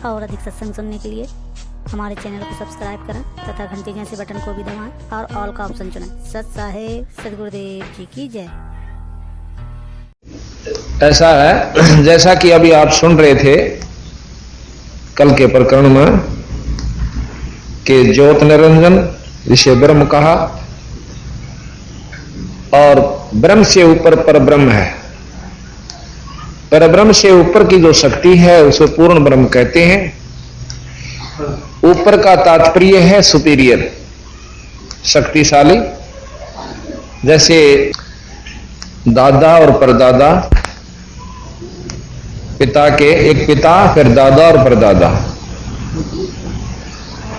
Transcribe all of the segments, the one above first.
और अधिक सत्संग सुनने के लिए हमारे चैनल को सब्सक्राइब करें तथा घंटी जैसे बटन को भी दबाएं और ऑल का ऑप्शन चुनें। सत साहेब सदगुरुदेव जी की जय। ऐसा है जैसा कि अभी आप सुन रहे थे कल के प्रकरण में कि ज्योत निरंजन जिसे ब्रह्म कहा और ब्रह्म से ऊपर परब्रह्म है। परब्रह्म से ऊपर की जो शक्ति है उसे पूर्ण ब्रह्म कहते हैं। ऊपर का तात्पर्य है सुपीरियर, शक्तिशाली। जैसे दादा और परदादा, पिता के एक पिता फिर दादा और परदादा,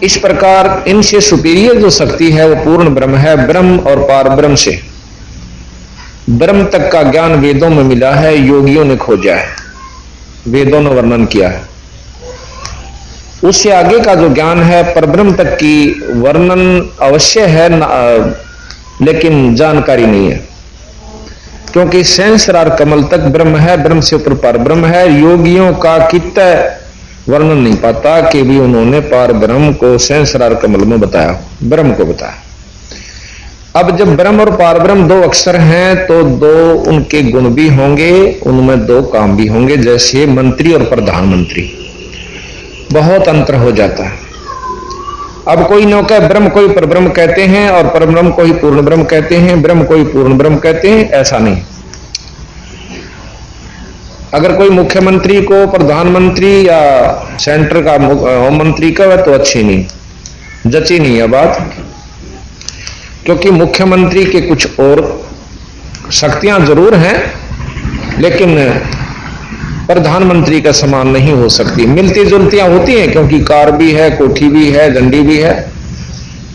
इस प्रकार इनसे सुपीरियर जो शक्ति है वो पूर्ण ब्रह्म है। ब्रह्म और पार ब्रह्म से ब्रह्म तक का ज्ञान वेदों में मिला है, योगियों ने खोजा है, वेदों ने वर्णन किया है। उससे आगे का जो ज्ञान है परब्रह्म तक की वर्णन अवश्य है लेकिन जानकारी नहीं है, क्योंकि सहस्रार कमल तक ब्रह्म है, ब्रह्म से ऊपर पार ब्रह्म है। योगियों का कितना वर्णन नहीं पाता कि भी उन्होंने पार ब्रह्म को सहस्रार कमल में बताया, ब्रह्म को बताया। अब जब ब्रह्म और पार ब्रह्म दो अक्षर हैं तो दो उनके गुण भी होंगे, उनमें दो काम भी होंगे। जैसे मंत्री और प्रधानमंत्री, बहुत अंतर हो जाता है। अब कोई नौका ब्रह्म कोई परब्रह्म कहते हैं और परब्रह्म को ही पूर्ण ब्रह्म कहते हैं, ब्रह्म को ही पूर्ण ब्रह्म कहते हैं, ऐसा नहीं। अगर कोई मुख्यमंत्री को प्रधानमंत्री या सेंटर का होम मंत्री का तो अच्छी नहीं, जची नहीं है बात, क्योंकि मुख्यमंत्री के कुछ और शक्तियां जरूर हैं लेकिन प्रधानमंत्री का समान नहीं हो सकती। मिलती जुलतियां होती हैं क्योंकि कार भी है, कोठी भी है, झंडी भी है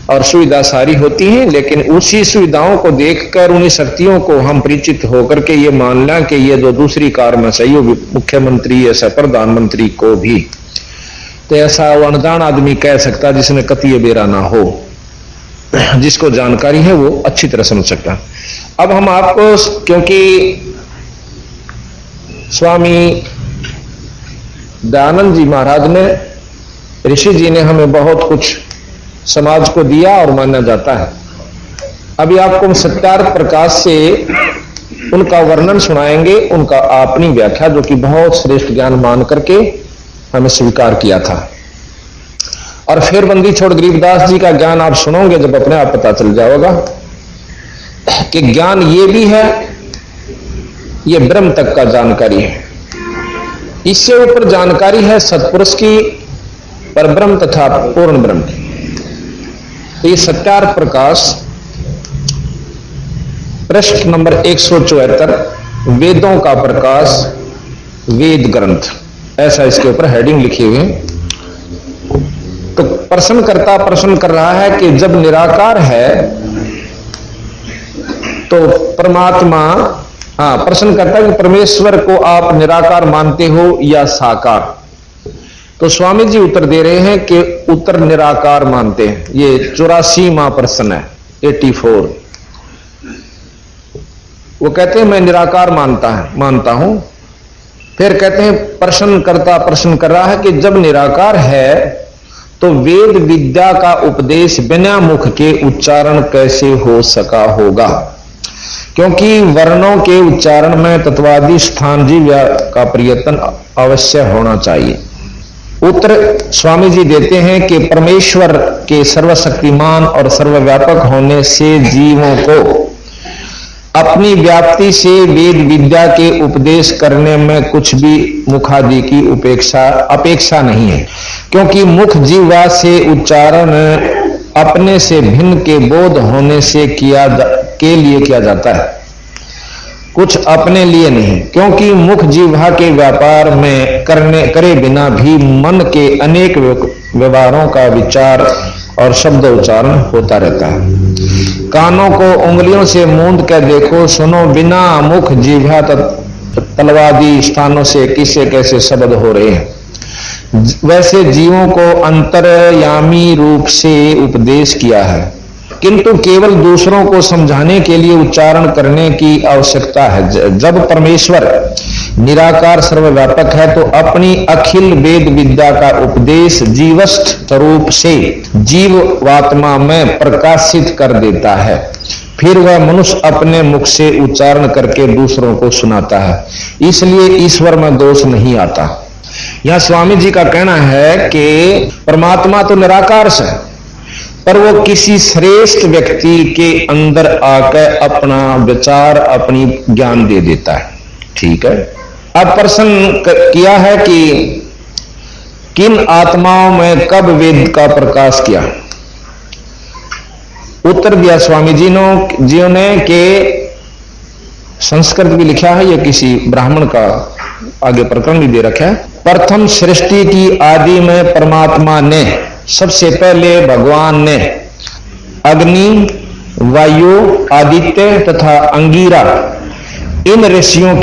और सुविधा सारी होती हैं, लेकिन उसी सुविधाओं को देखकर उन्हीं शक्तियों को हम परिचित होकर के ये मान लें कि ये जो दूसरी कार में सही हो मुख्यमंत्री ऐसा प्रधानमंत्री को भी, तो ऐसा वो अनजान आदमी कह सकता जिसने कतिये बेरा ना हो, जिसको जानकारी है वो अच्छी तरह समझ सकता। अब हम आपको, क्योंकि स्वामी दयानंद जी महाराज ने, ऋषि जी ने हमें बहुत कुछ समाज को दिया और माना जाता है। अभी आपको सत्यार्थ प्रकाश से उनका वर्णन सुनाएंगे, उनका अपनी व्याख्या जो कि बहुत श्रेष्ठ ज्ञान मान करके हमें स्वीकार किया था। और फिर बंदी छोड़ गरीबदास जी का ज्ञान आप सुनोगे जब अपने आप पता चल जाएगा कि ज्ञान ये भी है, ये ब्रह्म तक का जानकारी है। इससे ऊपर जानकारी है सत्पुरुष की, परब्रह्म तथा पूर्ण ब्रह्म की। तो ये सत्यार्थ प्रकाश पृष्ठ नंबर 174, वेदों का प्रकाश, वेद ग्रंथ, ऐसा इसके ऊपर हेडिंग लिखी हुई है। तो प्रश्न कर रहा है कि जब निराकार है तो परमात्मा, प्रश्न करता है कि परमेश्वर को आप निराकार मानते हो या साकार? तो स्वामी जी उत्तर दे रहे हैं कि उत्तर निराकार मानते हैं। ये 84वां प्रश्न है, 84। वो कहते हैं मैं निराकार मानता हूं। फिर कहते हैं प्रश्न कर रहा है कि जब निराकार है तो वेद विद्या का उपदेश बिना मुख के उच्चारण कैसे हो सका होगा, क्योंकि वर्णों के उच्चारण में तत्वादि स्थान जीव्या का प्रयत्न अवश्य होना चाहिए। उत्तर स्वामी जी देते हैं कि परमेश्वर के सर्वशक्तिमान और सर्वव्यापक होने से जीवों को अपनी व्याप्ति से वेद विद्या के उपदेश करने में कुछ भी मुखादि की अपेक्षा नहीं है, क्योंकि मुख जीवा से उच्चारण अपने से भिन्न के बोध होने से के लिए किया जाता है, कुछ अपने लिए नहीं। क्योंकि मुख जीवा के व्यापार में करे बिना भी मन के अनेक व्यवहारों का विचार और शब्द उच्चारण होता रहता है। कानों को उंगलियों से मूंद कर देखो, सुनो, बिना मुख जीवा तलवादी स्थानों से किसे कैसे शब्द हो रहे हैं। वैसे जीवों को अंतर्यामी रूप से उपदेश किया है, किंतु केवल दूसरों को समझाने के लिए उच्चारण करने की आवश्यकता है। जब परमेश्वर निराकार सर्वव्यापक है तो अपनी अखिल वेद विद्या का उपदेश जीवस्थ स्वरूप से जीवात्मा में प्रकाशित कर देता है। फिर वह मनुष्य अपने मुख से उच्चारण करके दूसरों को सुनाता है, इसलिए ईश्वर में दोष नहीं आता। यह स्वामी जी का कहना है कि परमात्मा तो निराकार है, पर वो किसी श्रेष्ठ व्यक्ति के अंदर आकर अपना विचार, अपनी ज्ञान दे देता है। ठीक है, अब प्रश्न किया है कि किन आत्माओं में कब वेद का प्रकाश किया। उत्तर दिया स्वामी जी ने कि संस्कृत भी लिखा है, यह किसी ब्राह्मण का आगे प्रकरण भी दे रखा है। प्रथम सृष्टि की आदि में परमात्मा ने सबसे पहले भगवान ने अग्नि, वायु, आदित्य तथा अंगिरा इन ऋषियों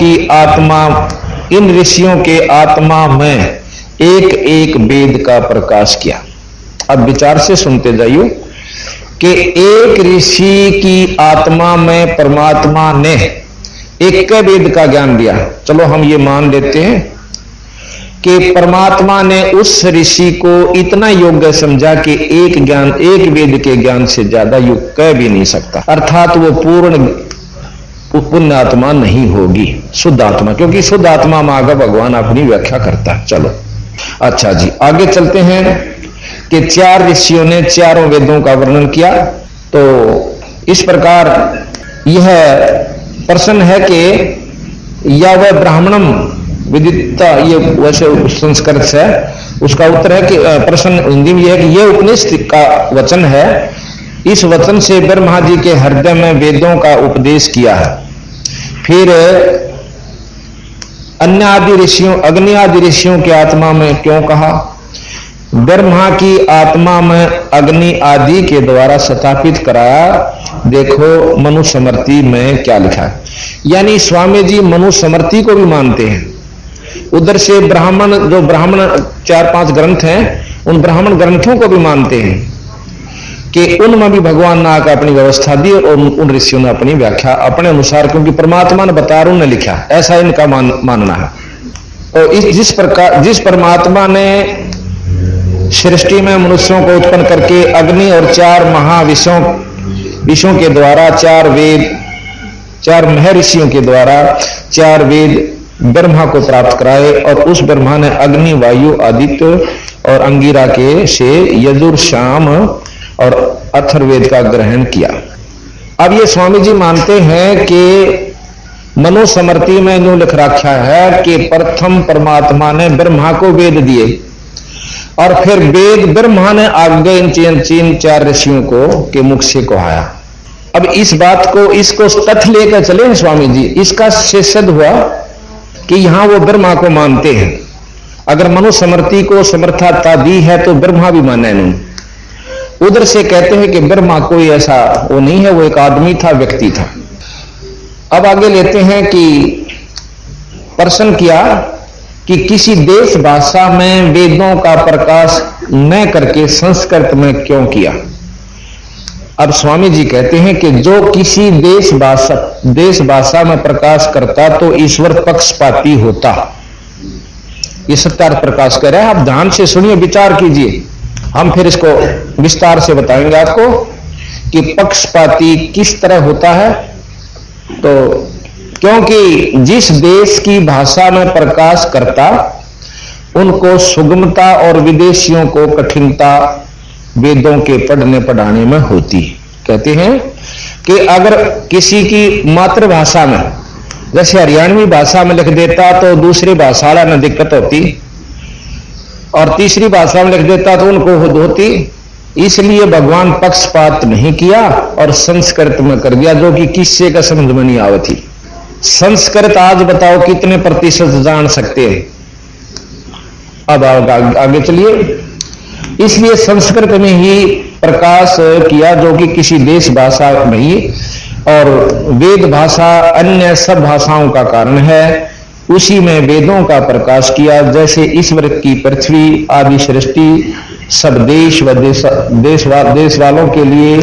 के आत्मा में एक एक वेद का प्रकाश किया। अब विचार से सुनते जाइए कि एक ऋषि की आत्मा में परमात्मा ने एक वेद का ज्ञान दिया। चलो हम ये मान लेते हैं कि परमात्मा ने उस ऋषि को इतना योग्य समझा कि एक वेद के ज्ञान से ज्यादा युग कह भी नहीं सकता, अर्थात वो पूर्ण पुण्य आत्मा नहीं होगी, शुद्ध आत्मा, क्योंकि शुद्ध आत्मा में आगे भगवान अपनी व्याख्या करता है। चलो अच्छा जी, आगे चलते हैं कि 4 ऋषियों ने चारों वेदों का वर्णन किया। तो इस प्रकार यह प्रश्न है कि या वह ब्राह्मणम विदिता, ये वैसे संस्कृत से उसका उत्तर है कि प्रश्न हिंदी में यह है कि यह उपनिषद का वचन है, इस वचन से ब्रह्मा जी के हृदय में वेदों का उपदेश किया है। फिर अन्य आदि ऋषियों, अग्नि आदि ऋषियों की आत्मा में क्यों कहा। ब्रह्मा की आत्मा में अग्नि आदि के द्वारा स्थापित कराया। देखो मनुस्मृति में क्या लिखा है, यानी स्वामी जी मनुस्मृति को भी मानते हैं। उधर से ब्राह्मण 4-5 ग्रंथ हैं, उन ब्राह्मण ग्रंथों को भी मानते हैं कि उनमें भी भगवान ने आकर अपनी व्यवस्था दी और उन ऋषियों ने अपनी व्याख्या अपने अनुसार, क्योंकि परमात्मा ने बता उन्होंने लिखा, ऐसा इनका मानना है। और जिस परमात्मा ने सृष्टि में मनुष्यों को उत्पन्न करके अग्नि और 4 महाविषयों के द्वारा 4 महर्षियों के द्वारा 4 वेद ब्रह्मा को प्राप्त कराए, और उस ब्रह्मा ने अग्नि, वायु, आदित्य और अंगिरा के से यजुर, साम और अथर्ववेद का ग्रहण किया। अब ये स्वामी जी मानते हैं कि मनुस्मृति में यूं लिख रखा है कि प्रथम परमात्मा ने ब्रह्मा को वेद दिए और फिर वेद ब्रह्मा ने आगे इन 4 ऋषियों को के मुख से कहाया। अब इस बात को, इसको तथ्य लेकर चले स्वामी जी, इसका सिद्ध हुआ कि यहां वो ब्रह्मा को मानते हैं। अगर मनुस्मृति को समर्थता दी है तो ब्रह्मा भी माने नहीं। उधर से कहते हैं कि ब्रह्मा कोई ऐसा वो नहीं है, वो एक आदमी था, व्यक्ति था। अब आगे लेते हैं कि प्रश्न किया कि किसी देश भाषा में वेदों का प्रकाश न करके संस्कृत में क्यों किया। अब स्वामी जी कहते हैं कि जो किसी देश भाषा में प्रकाश करता तो ईश्वर पक्षपाती होता। ये सत्यार्थ प्रकाश कर रहा है, आप ध्यान से सुनिए, विचार कीजिए, हम फिर इसको विस्तार से बताएंगे आपको कि पक्षपाती किस तरह होता है। तो क्योंकि जिस देश की भाषा में प्रकाश करता उनको सुगमता और विदेशियों को कठिनता वेदों के पढ़ने पढ़ाने में होती। कहते हैं कि अगर किसी की मातृभाषा में, जैसे हरियाणवी भाषा में लिख देता तो दूसरी भाषा वाला न दिक्कत होती, और तीसरी भाषा में लिख देता तो उनको होती। इसलिए भगवान पक्षपात नहीं किया और संस्कृत में कर दिया, जो कि किससे का समझ में नहीं आवती। संस्कृत आज बताओ कितने प्रतिशत जान सकते हैं। अब आगे चलिए। इसलिए संस्कृत में ही प्रकाश किया, जो कि किसी देश भाषा नहीं, और वेद भाषा अन्य सब भाषाओं का कारण है, उसी में वेदों का प्रकाश किया। जैसे ईश्वर की पृथ्वी आदि सृष्टि सब देश व देश वालों के लिए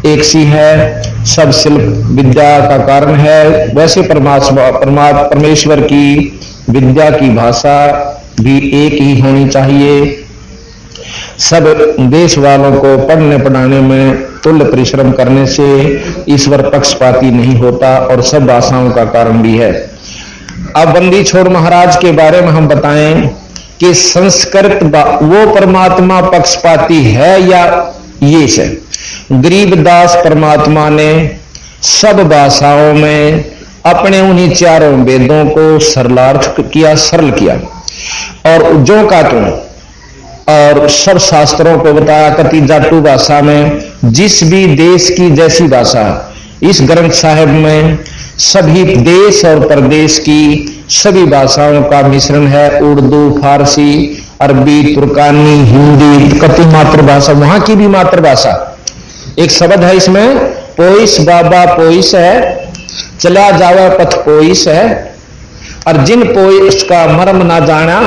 एक सी है, सब शिल्प विद्या का कारण है, वैसे परमेश्वर की विद्या की भाषा भी एक ही होनी चाहिए। सब देश वालों को पढ़ने पढ़ाने में तुल्य परिश्रम करने से ईश्वर पक्षपाती नहीं होता और सब भाषाओं का कारण भी है। अब बंदी छोड़ महाराज के बारे में हम बताएं कि संस्कृत वो परमात्मा पक्षपाती है या ये है। गरीबदास परमात्मा ने सब भाषाओं में अपने उन्हीं चारों वेदों को सरलार्थ किया, सरल किया और जो का तुम और सब शास्त्रों को बताया कति जाटू भाषा में। जिस भी देश की जैसी भाषा इस ग्रंथ साहिब में सभी देश और प्रदेश की सभी भाषाओं का मिश्रण है। उर्दू, फारसी, अरबी, तुर्कानी, हिंदी, कति मातृभाषा, वहां की भी मातृभाषा। एक शब्द है इसमें, पोइस बाबा पोइस है, चला जावा पथ पोइस है। और जिन पोइस का मर्म ना जाना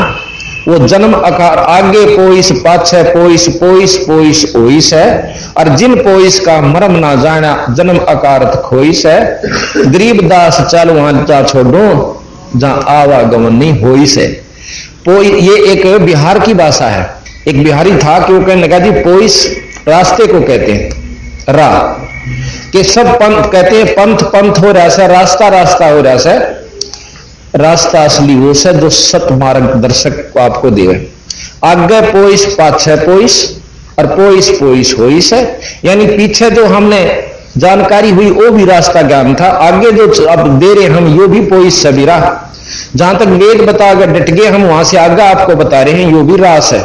वो जन्म आकार आगे पोइस पाछे पोइस, पोइस पोइस ओइस है। और जिन पोइस का मर्म ना जाना जन्म आकारत खोइस है। गरीबदास चल वहां जा छोड़ो जहां आवागमन नहीं होइस है। ये एक बिहार की भाषा है। एक बिहारी था कि वो कहने लगा जी पोइस रास्ते को कहते हैं, राह के सब पंथ कहते हैं, पंथ पंथ हो रहा है, रास्ता रास्ता हो रहा है। रास्ता असली वो से जो सत मार्गदर्शक को आपको देवे। आगे पोइस पाछे पोइस और पोइस पोइस होइस है, यानी पीछे जो हमने जानकारी हुई वो भी रास्ता ज्ञान था, आगे जो अब दे रहे हम यो भी पोइस सभी राह। जहां तक वेद बता अगर डट गए हम वहां से आगे आपको बता रहे हैं यो भी रास है।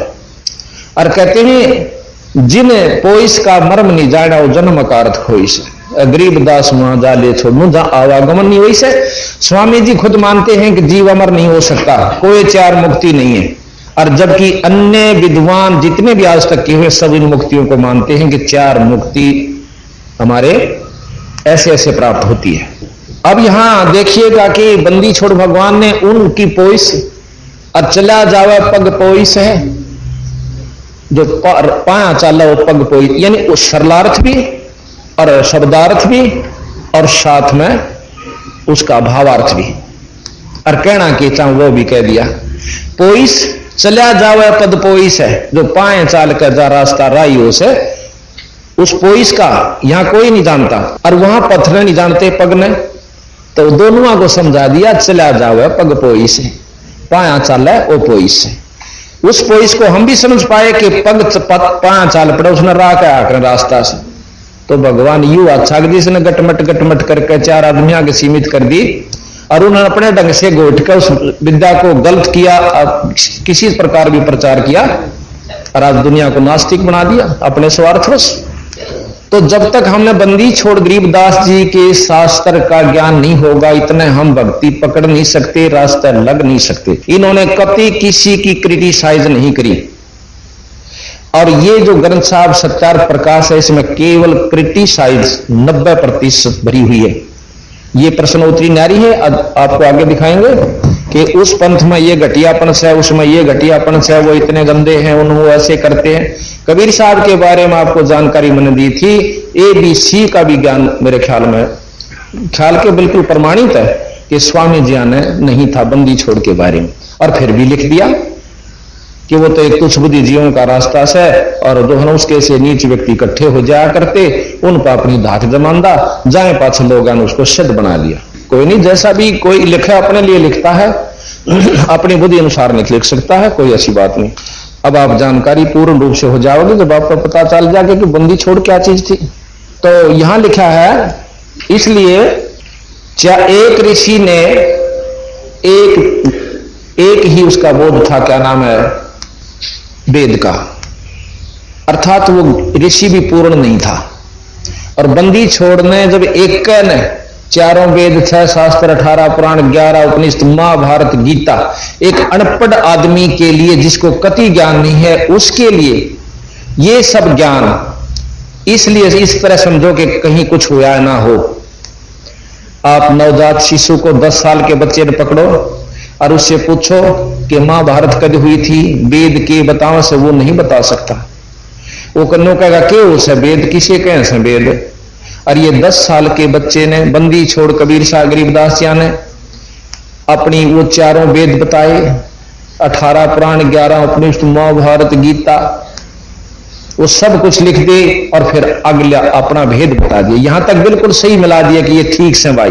और कहते हैं जिन पोइस का मर्म नहीं जाना वो जन्म अकारत खोइस है। गरीबदास वहां जा ले छोड़ू जहां आवागमन नहीं हुई से। स्वामी जी खुद मानते हैं कि जीव अमर नहीं हो सकता, कोई चार मुक्ति नहीं है। और जबकि अन्य विद्वान जितने भी आज तक के हुए सब इन मुक्तियों को मानते हैं कि चार मुक्ति हमारे ऐसे ऐसे प्राप्त होती है। अब यहां देखिएगा कि बंदी छोड़ भगवान ने उनकी पोइस और चला जावा पग पोइस है, जो पाया चाला वो पग पोइस, यानी उस सरलार्थ भी और शब्दार्थ भी और साथ में उसका भावार्थ भी। और कहना कि चाहूं वो भी कह दिया। पोइस चला जावे पद पोइस है, जो पाए चाल कर जा रास्ता राई हो से। उस पोइस का यहां कोई नहीं जानता और वहां पत्थर नहीं जानते पग ने, तो दोनों को समझा दिया चला जावे पग पोइस है, पाया चाल है वो पोइस है। उस पोइस को हम भी समझ पाए कि पग पाया चाल पड़े उसने राह क्या आकर रास्ता से। तो भगवान यू अच्छा जिसने गटमट करके चार आदमियों के सीमित कर दी और उन्होंने अपने ढंग से घोट कर उस विद्या को गलत किया, किसी प्रकार भी प्रचार किया और आज दुनिया को नास्तिक बना दिया अपने स्वार्थवश। तो जब तक हमने बंदी छोड़ गरीबदास जी के शास्त्र का ज्ञान नहीं होगा इतने हम भक्ति पकड़ नहीं सकते, रास्ता लग नहीं सकते। इन्होंने कभी किसी की क्रिटिसाइज नहीं करी। और ये जो ग्रंथ साहब सत्यार्थ प्रकाश है इसमें केवल क्रिटिसाइज 90% भरी हुई है। ये प्रश्नोत्तरी नारी है, आपको आगे दिखाएंगे कि उस पंथ में ये घटियापन है, उसमें ये घटियापन है, वो इतने गंदे हैं, उन्होंने ऐसे करते हैं। कबीर साहब के बारे में आपको जानकारी मैंने दी थी। ABC का भी ज्ञान मेरे ख्याल के बिल्कुल प्रमाणित है कि स्वामी जी ने नहीं था बंदी छोड़ के बारे में, और फिर भी लिख दिया कि वो तो एक तुच्छ बुद्धि जीवों का रास्ता है और जो है उसके से नीच व्यक्ति इकट्ठे हो जाया करते, उन पर अपनी धाक जमांदा जाए पाछ लोगों ने उसको सिद्ध बना लिया। कोई नहीं, जैसा भी कोई लिखा अपने लिए लिखता है, अपनी बुद्धि अनुसार नहीं लिख सकता है, कोई ऐसी बात नहीं। अब आप जानकारी पूर्ण रूप से हो जाओगे जब आपको पता चल जाएगा कि बंदी छोड़ क्या चीज थी। तो यहां लिखा है, इसलिए एक ऋषि ने एक ही उसका बोध था, क्या नाम है, वेद का, अर्थात वो ऋषि भी पूर्ण नहीं था। और बंदी छोड़ने जब एक ने चारों वेद, 6 शास्त्र, 18 पुराण, 11 उपनिषद, महाभारत, गीता, एक अनपढ़ आदमी के लिए जिसको कति ज्ञान नहीं है उसके लिए ये सब ज्ञान, इसलिए इस तरह समझो कि कहीं कुछ हुआ ना हो। आप नवजात शिशु को 10 साल के बच्चे ने पकड़ो और उससे पूछो कि महाभारत कब हुई थी, वेद के बताओ से वो नहीं बता सकता। वो कन्नो कहेगा कि उसे वेद किसे कहें से वेद। और ये 10 साल के बच्चे ने बंदी छोड़ कबीर साहब गरीबदास जी ने अपनी वो चारों वेद बताए, 18 पुराण, 11 उपनिषद, महाभारत, गीता, वो सब कुछ लिख दे और फिर अगला अपना भेद बता दिए। यहां तक बिल्कुल सही मिला दिया कि ये ठीक से भाई।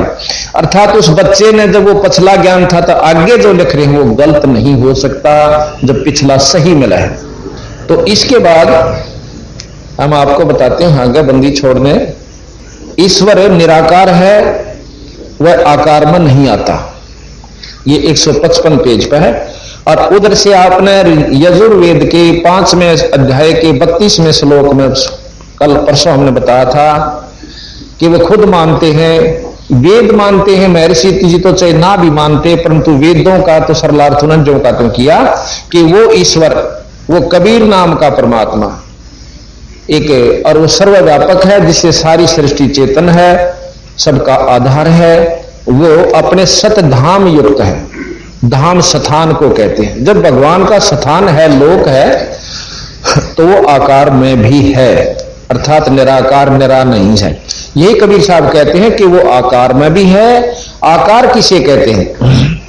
अर्थात उस बच्चे ने जब वो पिछला ज्ञान था तो आगे जो लिख रहे हैं वो गलत नहीं हो सकता जब पिछला सही मिला है। तो इसके बाद हम आपको बताते हैं आगे बंदी छोड़ने, ईश्वर निराकार है, वह आकार में नहीं आता। ये 155 पेज पर है। और उधर से आपने यजुर्वेद के 5वें अध्याय के 32वें श्लोक में कल परसों हमने बताया था कि वे खुद मानते हैं, वेद मानते हैं, महर्षि जी तो चाहे ना भी मानते, परंतु वेदों का तो सरलार्थ उन्होंने जो का तो किया कि वो ईश्वर, वो कबीर नाम का परमात्मा एक, और वो सर्वव्यापक है, जिससे सारी सृष्टि चेतन है, सबका आधार है, वो अपने सतधाम युक्त है। धाम स्थान को कहते हैं। जब भगवान का स्थान है, लोक है, तो वो आकार में भी है, अर्थात निराकार निरा नहीं है। यही कबीर साहब कहते हैं कि वो आकार में भी है। आकार किसे कहते हैं?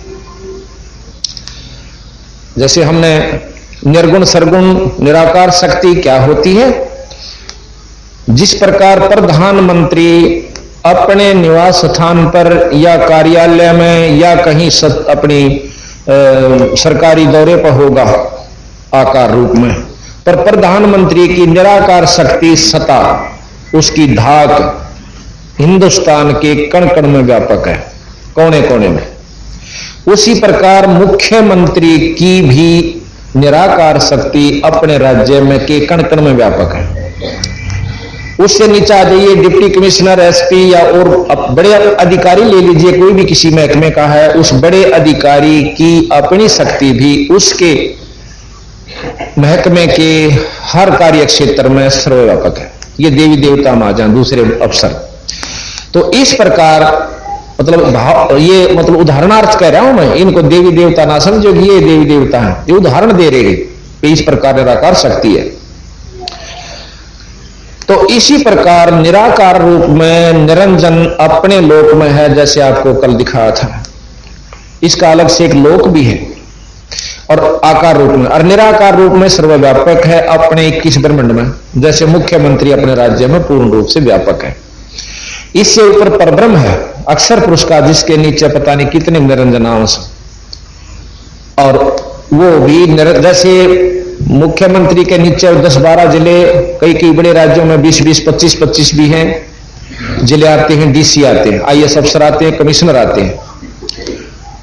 जैसे हमने निर्गुण सरगुण निराकार शक्ति क्या होती है, जिस प्रकार प्रधानमंत्री अपने निवास स्थान पर या कार्यालय में या कहीं अपनी सरकारी दौरे पर होगा आकार रूप में, पर प्रधानमंत्री की निराकार शक्ति सत्ता, उसकी धाक हिंदुस्तान के कण कण में व्यापक है, कोने कोने में। उसी प्रकार मुख्यमंत्री की भी निराकार शक्ति अपने राज्य में के कण कण में व्यापक है। उससे नीचा आ जाइए, डिप्टी कमिश्नर, एसपी या और बड़े अधिकारी ले लीजिए, कोई भी किसी महकमे का है, उस बड़े अधिकारी की अपनी शक्ति भी उसके महकमे के हर कार्य क्षेत्र में सर्वव्यापक है। ये देवी देवता महाजन, दूसरे अफसर। तो इस प्रकार मतलब भाव, ये मतलब उदाहरणार्थ कह रहा हूं मैं, इनको देवी देवता ना समझो कि ये देवी देवता है, ये उदाहरण दे रहे हैं। इस प्रकार निराकार शक्ति है। तो इसी प्रकार निराकार रूप में निरंजन अपने लोक में है, जैसे आपको कल दिखाया था। इसका अलग से एक लोक भी है और आकार रूप में, और निराकार रूप में सर्वव्यापक है अपने 21 ब्रह्मांड में, जैसे मुख्यमंत्री अपने राज्य में पूर्ण रूप से व्यापक है। इससे ऊपर परब्रह्म है, अक्षर पुरुष का, जिसके नीचे पता नहीं कितने निरंजनांश, और वो भी जैसे मुख्यमंत्री के नीचे 10-12 जिले, कई बड़े राज्यों में 20-20, 25-25 भी हैं जिले आते हैं, डीसी आते हैं, आईएएस अफसर आते हैं, कमिश्नर आते हैं।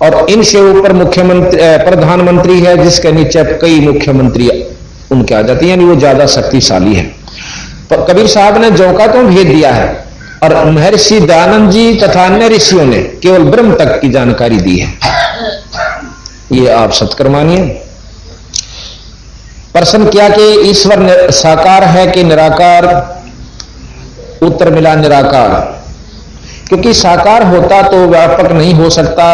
और इनसे ऊपर मुख्यमंत्री प्रधानमंत्री है, जिसके नीचे कई मुख्यमंत्री उनके आ जाते हैं, यानी वो ज्यादा शक्तिशाली है। तो कबीर साहब ने जो का तो भेद दिया है, और महर्षि दयानंद जी तथा अन्य ऋषियों ने केवल ब्रह्म तक की जानकारी दी है। ये आप सत्कर मानिए। प्रश्न किया कि ईश्वर साकार है कि निराकार? उत्तर मिला निराकार, क्योंकि साकार होता तो व्यापक नहीं हो सकता।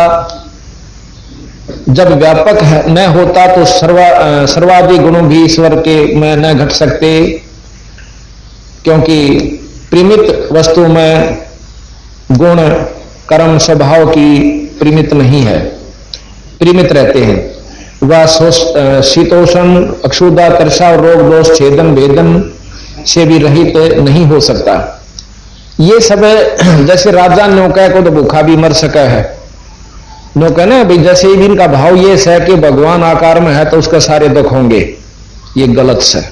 जब व्यापक न होता तो सर्वादि गुणों भी ईश्वर के में न घट सकते, क्योंकि परिमित वस्तु में गुण कर्म स्वभाव की परिमित नहीं है, परिमित रहते हैं। वह शीतोषण, अक्षुदा, तृषा, रोग दोष, छेदन भेदन से भी रहित नहीं हो सकता। ये सब जैसे राजा नौका को तो भूखा भी मर सका है, नौका ना भाई, जैसे भी इनका भाव ये है कि भगवान आकार में है तो उसके सारे दुख होंगे, ये गलत है।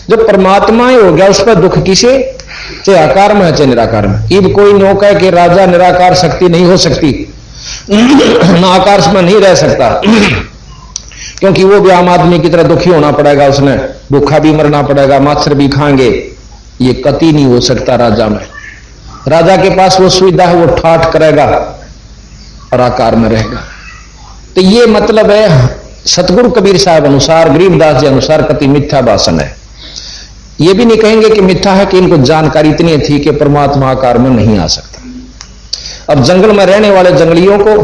जब परमात्मा ही हो गया उस पर दुख किसे, चाहे आकार में है चाहे निराकार में। इब कोई नौका कि राजा निराकार शक्ति नहीं हो सकती, ना आकाश में नहीं रह सकता, क्योंकि वो भी आम आदमी की तरह दुखी होना पड़ेगा, उसने भूखा भी मरना पड़ेगा, मच्छर भी खाएंगे। ये कति नहीं हो सकता राजा में। राजा के पास वो सुविधा है, वो ठाठ करेगा और आकार में रहेगा। तो ये मतलब है सतगुरु कबीर साहब अनुसार, गरीबदास जी अनुसार कति मिथ्या भाषण है। ये भी नहीं कहेंगे कि मिथ्या है कि इनको जानकारी इतनी थी कि परमात्मा आकार में नहीं आ सकता। अब जंगल में रहने वाले जंगलियों को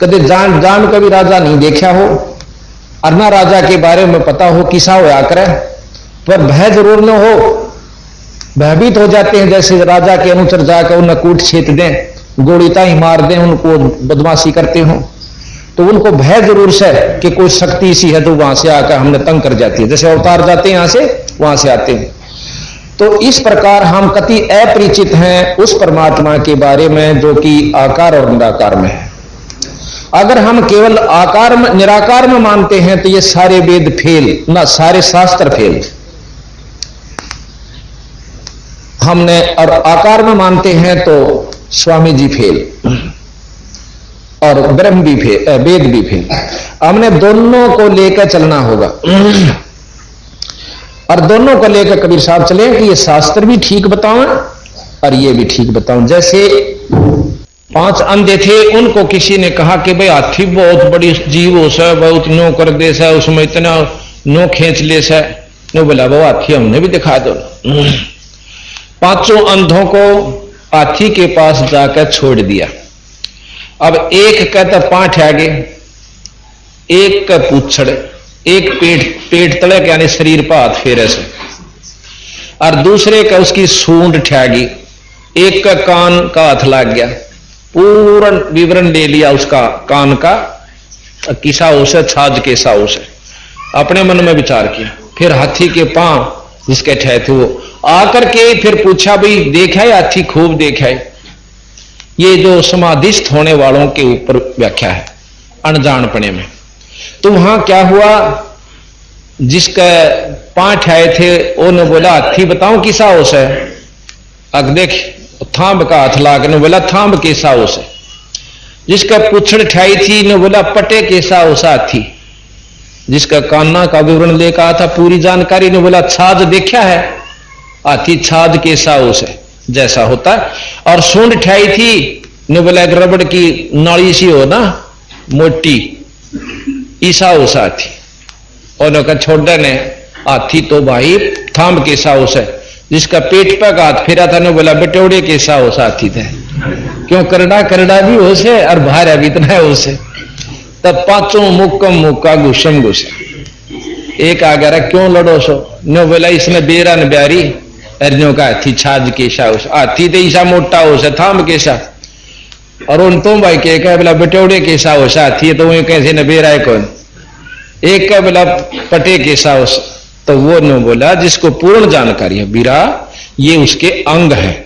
कभी जान कभी राजा नहीं देखा हो, और ना राजा के बारे में पता हो किसा होया करे, पर भय जरूर न हो, भयभीत हो जाते हैं। जैसे राजा के अनुचर जाकर उन्हें कूट छेत दें गोलीता ही मार दें, उनको बदमाशी करते हो, तो उनको भय जरूर से कि कोई शक्ति सी है तो वहां से आकर हमने तंग कर जाती है, जैसे अवतार जाते हैं यहां से वहां से आते हैं। तो इस प्रकार हम कति अपरिचित हैं उस परमात्मा के बारे में जो कि आकार और निराकार में है। अगर हम केवल आकार में निराकार में मानते हैं तो ये सारे वेद फेल, ना सारे शास्त्र फेल। हमने और आकार में मानते हैं तो स्वामी जी फेल और ब्रह्म भी फेल, वेद भी फेल। हमने दोनों को लेकर चलना होगा और दोनों को लेकर कबीर साहब चले कि ये शास्त्र भी ठीक बताओ और ये भी ठीक बताओ। जैसे 5 अंधे थे, उनको किसी ने कहा कि भाई हाथी बहुत बड़ी जीव हो सा, बहुत नो कर दे सा, उसमें इतना नो खींच ले सा, नो बोला वो हाथी हमने भी दिखा दो। 5 अंधों को हाथी के पास जाकर छोड़ दिया। अब एक कहता पांठ आगे, एक का पूछड़, एक पेट तले के यानी शरीर पर हाथ फेरे से, और दूसरे का उसकी सूंड ठहगी, एक का कान का हाथ लग गया। पूर्ण विवरण ले लिया उसका कान का, किसा हो से छाज कैसा हो से, अपने मन में विचार किया। फिर हाथी के पांव जिसके ठहरे थे वो आकर के फिर पूछा भाई देखा है हाथी? खूब देखा है। ये जो समाधिस्थ होने वालों के ऊपर व्याख्या है अनजानपने में। तो वहां क्या हुआ, जिसका पांच आए थे उन्होंने बोला हाथी बताओ किसा हो से, अग देख थांब का हाथ लागने बोला थांब कैसा हो से। जिसका पुछड़ ठाई थी ने बोला पटे कैसा हो सा हाथी। जिसका कान्ना का विवरण लेकर आया था पूरी जानकारी ने बोला छाज देखा है हाथी, छाज कैसा हो से जैसा होता है। और सूंड ठाई थी ने बोला एक रबड़ की नाली सी हो ना मोटी, ईसा हो सा हाथी। और छोड़ने ने हाथी तो भाई थांब कैसा हो से। जिसका पेट पर हाथ फेरा था ने बोला बेटोड़े कैसा हो सा हाथी थे, क्यों करड़ा करड़ा भी हो से और भार भी इतना है हो से। तब पांचों मुक्कम मुक्का गुस्सम गुस्सा। एक आगे रहा क्यों लड़ो सो, नो बोला इसने बेरा न ब्यारी अर्जों का हाथी छाज कैसा हो, हाथी तो ईसा मोटा हो से थांब कैसा। और उन तुम भाई के कह बोला बेटोड़े कैसा हो सा हाथी, तो वो कैसे न बेरा है कौन। एक का बोला पटे कैसा हो, तो वो न बोला जिसको पूर्ण जानकारी है बीरा ये उसके अंग है।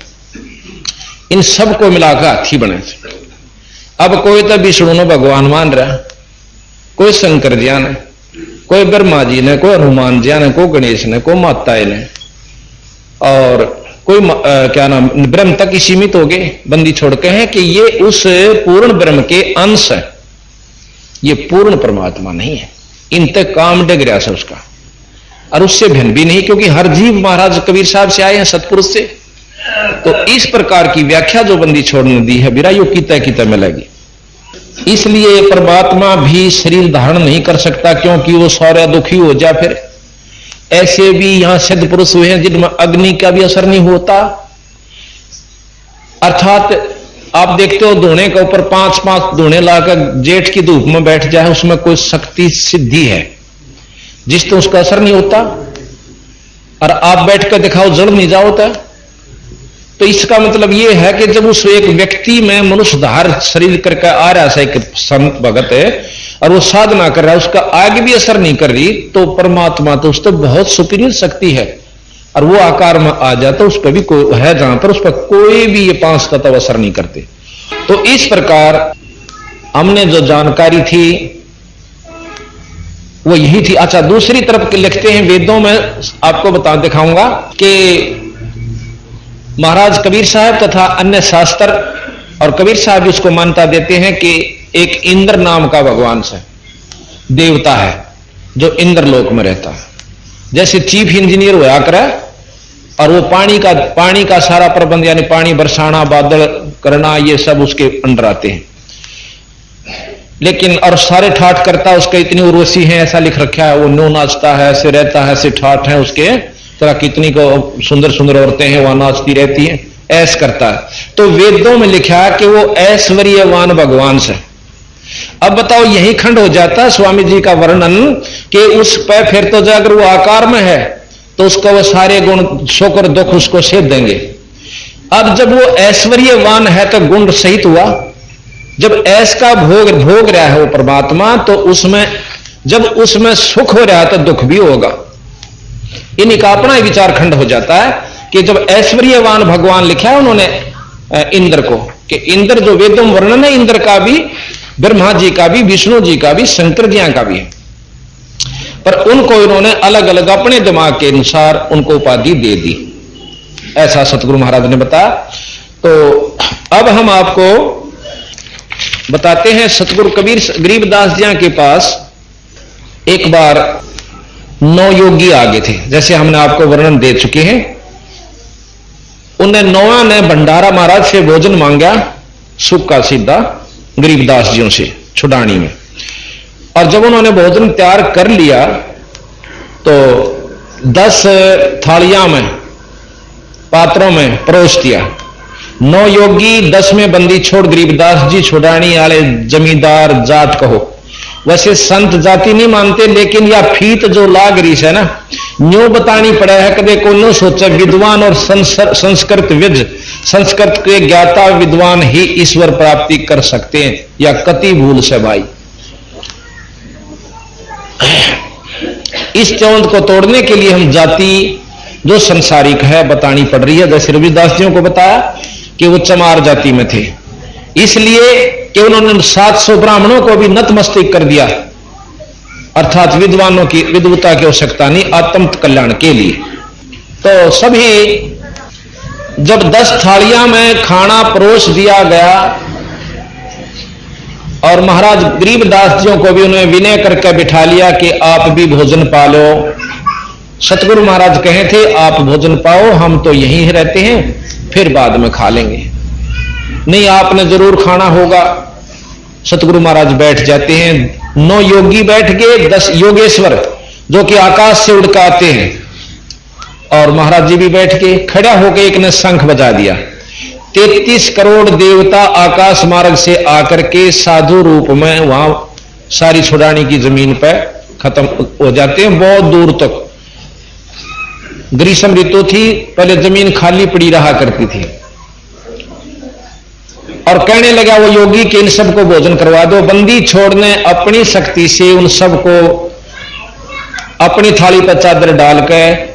इन सबको मिलाकर हाथी बने थे। अब कोई तो विष्णु ने भगवान मान रहा, कोई शंकर जी ने, कोई ब्रह्मा जी ने, कोई हनुमान जी ने, कोई गणेश ने, कोई माता ने, और कोई क्या नाम ब्रह्म तक ही सीमित हो गए बंदी छोड़ के हैं कि ये उस पूर्ण ब्रह्म के अंश है, ये पूर्ण परमात्मा नहीं है। इन तक काम डग रहा है उसका, और उससे भिन्न भी नहीं, क्योंकि हर जीव महाराज कबीर साहब से आए हैं सतपुरुष से। तो इस प्रकार की व्याख्या जो बंदी छोड़ने दी है बिरा यो किता मिलेगी। इसलिए परमात्मा भी शरीर धारण नहीं कर सकता, क्योंकि वो सारा दुखी हो जाए। फिर ऐसे भी यहां सिद्ध पुरुष हुए हैं जिनमें अग्नि का भी असर नहीं होता। अर्थात आप देखते हो धोने के ऊपर 5-5 धोने लाकर जेठ की धूप में बैठ जाए, उसमें कोई शक्ति सिद्धि है जिस तो उसका असर नहीं होता। और आप बैठ कर दिखाओ जड़ नहीं जाओता। तो इसका मतलब यह है कि जब उस एक व्यक्ति में मनुष्य धार शरीर करके आ रहा है, एक संत भगत है और वो साधना कर रहा है, उसका आगे भी असर नहीं कर रही, तो परमात्मा तो उस पर बहुत सुपीरियर शक्ति है और वो आकार में आ जाता, उस पर भी कोई है जहां पर उस पर कोई भी ये 5 तत्व असर नहीं करते। तो इस प्रकार हमने जो जानकारी थी वो यही थी। अच्छा, दूसरी तरफ के लिखते हैं वेदों में, आपको बता दिखाऊंगा कि महाराज कबीर साहब तथा अन्य शास्त्र और कबीर साहब इसको मान्यता देते हैं कि एक इंद्र नाम का भगवान से देवता है जो इंद्र लोक में रहता है। जैसे चीफ इंजीनियर हुआ करे और वो पानी का सारा प्रबंध यानी पानी बरसाना बादल करना ये सब उसके अंडर आते हैं। लेकिन और सारे ठाठ करता उसके इतनी उर्वशी है ऐसा लिख रखा है, वो नो नाचता है ऐसे रहता है ऐसे ठाठ है उसके तरह, कितनी को सुंदर सुंदर औरतें हैं वहां नाचती रहती हैं, ऐस करता है। तो वेदों में लिखा है कि वो ऐश्वर्यवान भगवान से। अब बताओ यही खंड हो जाता स्वामी जी का वर्णन कि उस पर फिर तो अगर वो आकार में है तो उसका वो सारे गुण शोकर दुख उसको सेध देंगे। अब जब वो ऐश्वर्यवान है तो गुण सहित हुआ, जब ऐश का भोग रहा है वो परमात्मा, तो उसमें जब उसमें सुख हो रहा है तो दुख भी होगा। इन्हीं का अपना ही विचार खंड हो जाता है कि जब ऐश्वर्यवान भगवान लिखा है उन्होंने इंद्र को, कि इंद्र जो वेदों में वर्णन है इंद्र का भी, ब्रह्मा जी का भी, विष्णु जी का भी, शंकर जी का भी है, पर उनको इन्होंने अलग अलग अपने दिमाग के अनुसार उनको उपाधि दे दी, ऐसा सतगुरु महाराज ने बताया। तो अब हम आपको बताते हैं सतगुरु कबीर गरीबदास जी के पास एक बार 9 योगी आ गए थे, जैसे हमने आपको वर्णन दे चुके हैं। उन्हें 9 ने भंडारा महाराज से भोजन मांगा, सूखा सीधा गरीबदास जियों से छुड़ानी में, और जब उन्होंने भोजन तैयार कर लिया तो 10 थालियां में, पात्रों में परोस दिया। 9 योगी 10 में बंदी छोड़ गरीबदास जी छुड़ानी वाले जमींदार जात कहो, वैसे संत जाति नहीं मानते, लेकिन या फीत जो लाग रही है ना, न्यू बतानी पड़ा है, कदे को नो सोचा विद्वान और संस्कृत विद, संस्कृत के ज्ञाता विद्वान ही ईश्वर प्राप्ति कर सकते हैं, या कति भूल से भाई। इस चौंध को तोड़ने के लिए हम जाति जो संसारिक है बतानी पड़ रही है। जैसे रविदास जी को बताया कि वो चमार जाति में थे, इसलिए कि उन्होंने 700 ब्राह्मणों को भी नतमस्तक कर दिया, अर्थात विद्वानों की विद्वता की आवश्यकता नहीं, आत्म कल्याण के लिए। तो सभी जब 10 थालियां में खाना परोस दिया गया और महाराज गरीबदास जी को भी उन्होंने विनय करके बिठा लिया कि आप भी भोजन पा लो। सतगुरु महाराज कहे थे आप भोजन पाओ, हम तो यहीं रहते हैं, फिर बाद में खा लेंगे। नहीं, आपने जरूर खाना होगा। सतगुरु महाराज बैठ जाते हैं। 9 योगी बैठ गए, 10 योगेश्वर जो कि आकाश से उड़ के आते हैं, और महाराज जी भी बैठ के खड़ा होकर एक ने शंख बजा दिया। 33 करोड़ देवता आकाश मार्ग से आकर के साधु रूप में वहां सारी छुड़ानी की जमीन पर खत्म हो जाते हैं। बहुत दूर तक ग्रीष्म ऋतु थी, पहले जमीन खाली पड़ी रहा करती थी, और कहने लगा वो योगी कि इन सबको भोजन करवा दो। बंदी छोड़ने अपनी शक्ति से उन सबको अपनी थाली पर चादर डालकर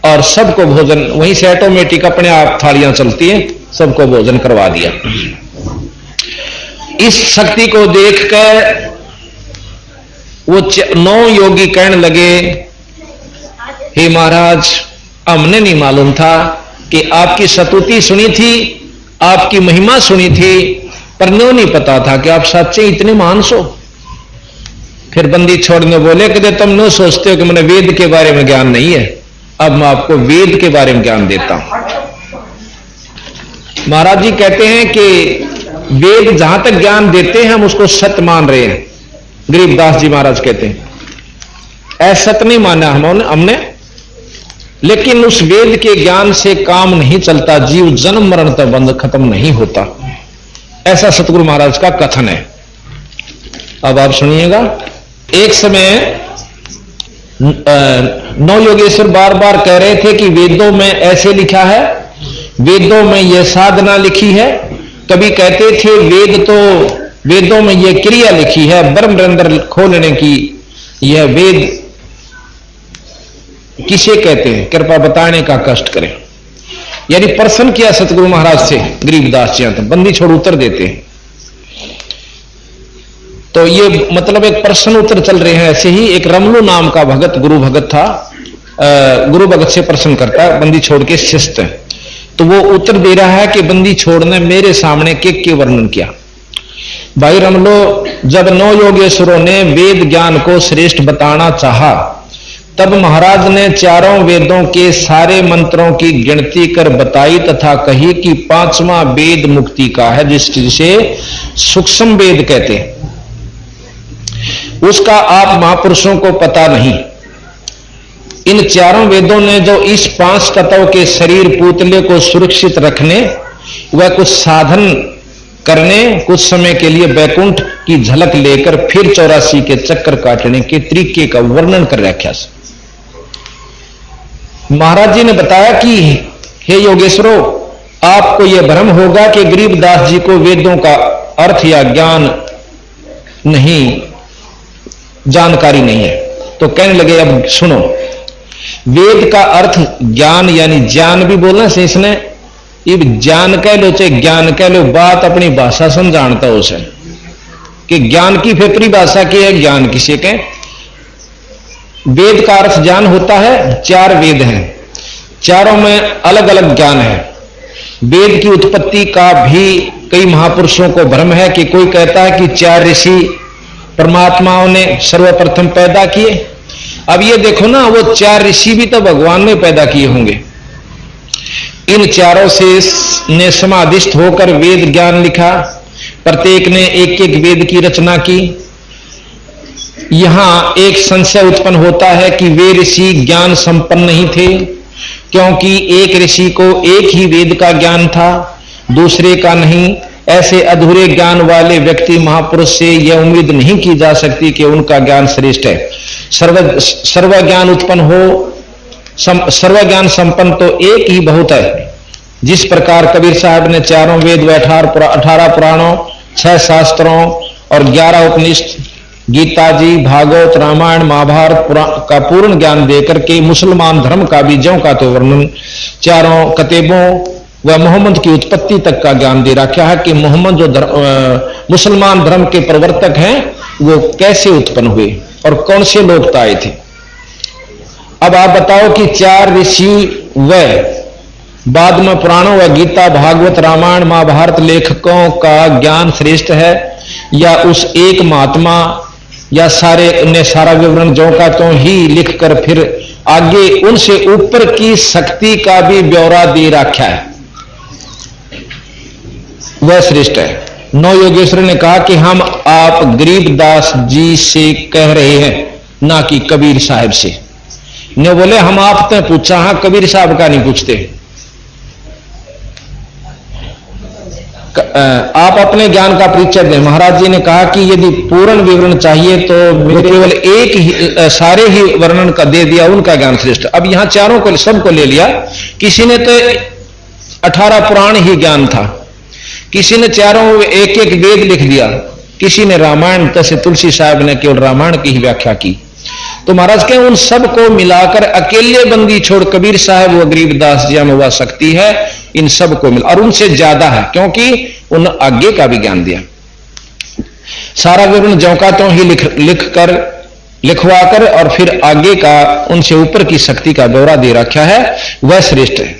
और सबको भोजन, वहीं से ऑटोमेटिक अपने आप थालियां चलती हैं, सबको भोजन करवा दिया। इस शक्ति को देखकर वो 9 योगी कहने लगे, हे महाराज, हमने नहीं मालूम था कि आपकी स्तुति सुनी थी, आपकी महिमा सुनी थी, पर न्यों नहीं पता था कि आप सच्चे इतने महान सो। फिर बंदी छोड़ने बोले कि तुम न्यों सोचते हो कि मैंने वेद के बारे में ज्ञान नहीं है, अब मैं आपको वेद के बारे में ज्ञान देता हूं। महाराज जी कहते हैं कि वेद जहां तक ज्ञान देते हैं हम उसको सत्य मान रहे हैं। गरीबदास जी महाराज कहते हैं असत्य नहीं माना हमने, लेकिन उस वेद के ज्ञान से काम नहीं चलता, जीव जन्म मरण तक बंध खत्म नहीं होता, ऐसा सतगुरु महाराज का कथन है। अब आप सुनिएगा। एक समय 9 योगेश्वर बार बार कह रहे थे कि वेदों में ऐसे लिखा है, वेदों में यह साधना लिखी है। कभी कहते थे वेदों में यह क्रिया लिखी है, ब्रह्म रंध्र खोलने की। यह वेद किसे कहते हैं, कृपा बताने का कष्ट करें। यानी प्रश्न किया सतगुरु महाराज से गरीबदास जी, बंदी छोड़ उत्तर देते हैं। तो ये मतलब एक प्रश्न उत्तर चल रहे हैं। ऐसे ही एक रमलू नाम का भगत, गुरु भगत था, गुरु भगत से प्रश्न करता, बंदी छोड़ के शिष्ट है, तो वो उत्तर दे रहा है कि बंदी छोड़ ने मेरे सामने के वर्णन किया। भाई रमलो, जब 9 योगेश्वरों ने वेद ज्ञान को श्रेष्ठ बताना चाहा, तब महाराज ने चारों वेदों के सारे मंत्रों की गिनती कर बताई तथा कही कि 5वां वेद मुक्ति का है, जिसे सूक्ष्म वेद कहते हैं। उसका आप महापुरुषों को पता नहीं। इन चारों वेदों ने जो इस 5 तत्वों के शरीर पुतले को सुरक्षित रखने व कुछ साधन करने, कुछ समय के लिए वैकुंठ की झलक लेकर फिर 84 के चक्कर काटने के तरीके का वर्णन कर रखा। महाराज जी ने बताया कि हे योगेश्वरों, आपको यह भ्रम होगा कि गरीबदास जी को वेदों का अर्थ या ज्ञान नहीं, जानकारी नहीं है। तो कहने लगे अब सुनो, वेद का अर्थ ज्ञान यानी ज्ञान भी बोलना से इसने, ये ज्ञान कह लो चाहे ज्ञान कह लो, बात अपनी भाषा समझाता हो उसे कि ज्ञान की फेफरी भाषा की है, ज्ञान किसे कहें। वेद का अर्थ ज्ञान होता है। 4 वेद हैं, चारों में अलग अलग ज्ञान है। वेद की उत्पत्ति का भी कई महापुरुषों को भ्रम है कि कोई कहता है कि 4 ऋषि परमात्माओं ने सर्वप्रथम पैदा किए। अब ये देखो ना, वो 4 ऋषि भी तो भगवान ने पैदा किए होंगे। इन चारों से ने समाधिस्थ होकर वेद ज्ञान लिखा, प्रत्येक ने एक एक वेद की रचना की। यहां एक संशय उत्पन्न होता है कि वे ऋषि ज्ञान संपन्न नहीं थे, क्योंकि एक ऋषि को एक ही वेद का ज्ञान था, दूसरे का नहीं। ऐसे अधूरे ज्ञान वाले व्यक्ति महापुरुष से यह उम्मीद नहीं की जा सकती कि उनका ज्ञान श्रेष्ठ है। सर्व ज्ञान उत्पन्न हो, सर्व ज्ञान संपन्न तो एक ही बहुत है। जिस प्रकार कबीर साहब ने चारों वेद व 18 पुराणों, 6 शास्त्रों और 11 उपनिषद, गीता जी, भागवत, रामायण, महाभारत का पूर्ण ज्ञान देकर के मुसलमान धर्म का बीजों का तो वर्णन, चारों कतेबों व मोहम्मद की उत्पत्ति तक का ज्ञान दे रखा है कि मोहम्मद जो मुसलमान धर्म के प्रवर्तक हैं वो कैसे उत्पन्न हुए और कौन से लोग आए थे। अब आप बताओ कि 4 ऋषि व बाद में पुराणों व गीता, भागवत, रामायण, महाभारत लेखकों का ज्ञान श्रेष्ठ है या उस एक महात्मा या सारे ने सारा विवरण जो का तो ही लिखकर फिर आगे उनसे ऊपर की शक्ति का भी ब्यौरा दे रखा है, वह श्रेष्ठ है। नौ योगेश्वर ने कहा कि हम आप गरीबदास जी से कह रहे हैं, ना कि कबीर साहब से। ने बोले हम आपने पूछा, हाँ कबीर साहब का नहीं पूछते। आप अपने ज्ञान का परिचय दें। महाराज जी ने कहा कि यदि पूर्ण विवरण चाहिए तो केवल एक ही, सारे ही वर्णन का दे दिया, उनका ज्ञान श्रेष्ठ। अब यहां चारों को सबको ले लिया। किसी ने तो 18 पुराण ही ज्ञान था, किसी ने चारों एक एक वेद लिख दिया, किसी ने रामायण, तैसे तुलसी साहब ने केवल रामायण की ही व्याख्या की। तो महाराज के उन सबको मिलाकर अकेले बंदी छोड़ कबीर साहब व गरीबदास जी में वह शक्ति है, इन सबको मिला और उनसे ज्यादा है, क्योंकि उन आगे का भी ज्ञान दिया। सारा विवरण जौका तो ही लिखवाकर और फिर आगे का उनसे ऊपर की शक्ति का ब्यौरा दे रखा है, वह श्रेष्ठ है।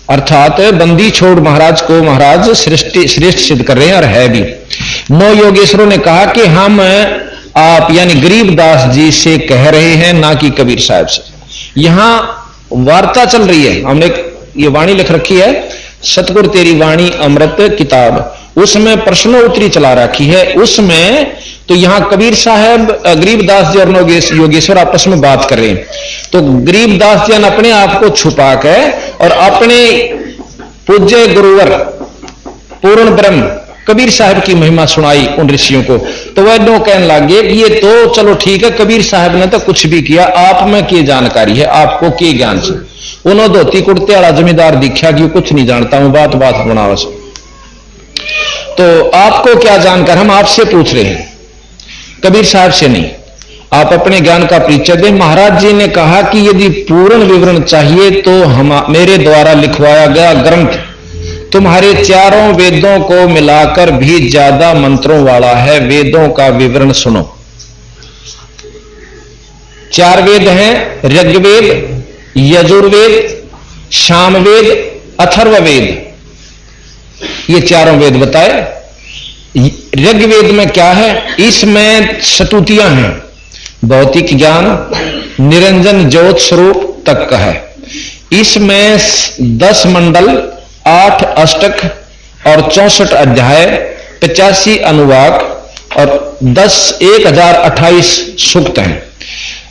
अर्थात बंदी छोड़ महाराज को महाराज श्रेष्ठ सिद्ध कर रहे हैं और है भी। 9 योगेश्वरों ने कहा कि हम आप यानी गरीबदास जी से कह रहे हैं, ना कि कबीर साहब से। यहां वार्ता चल रही है। हमने ये वाणी लिख रखी है, सतगुर तेरी वाणी अमृत किताब, उसमें प्रश्नोत्तरी चला रखी है। उसमें तो यहां कबीर साहब, गरीबदास जी और योगेश्वर आपस में बात कर रहे हैं। तो गरीबदास जी ने अपने आप को छुपा कर और अपने पूज्य गुरुवर पूर्ण ब्रह्म कबीर साहब की महिमा सुनाई उन ऋषियों को। तो वह दो कहने लगे कि ये तो चलो ठीक है, कबीर साहब ने तो कुछ भी किया, आप में क्या जानकारी है, आपको क्या ज्ञान से। उन्होंने धोती कुर्ते वाला जमींदार दिखा कि कुछ नहीं जानता हूं, बात बात बनावस। तो आपको क्या जानकर, हम आपसे पूछ रहे हैं, कबीर साहब से नहीं। आप अपने ज्ञान का परिचय दें। महाराज जी ने कहा कि यदि पूर्ण विवरण चाहिए तो हम मेरे द्वारा लिखवाया गया ग्रंथ तुम्हारे चारों वेदों को मिलाकर भी ज्यादा मंत्रों वाला है। वेदों का विवरण सुनो। 4 वेद हैं, ऋग्वेद, यजुर्वेद, सामवेद, अथर्ववेद। ये चारों वेद बताए। ऋग्वेद में क्या है, इसमें स्तुतियां हैं, भौतिक ज्ञान, निरंजन ज्योत स्वरूप तक का है। इसमें 10 मंडल, 8 अष्टक और 64 अध्याय, 85 अनुवाक और 1028 सूक्त हैं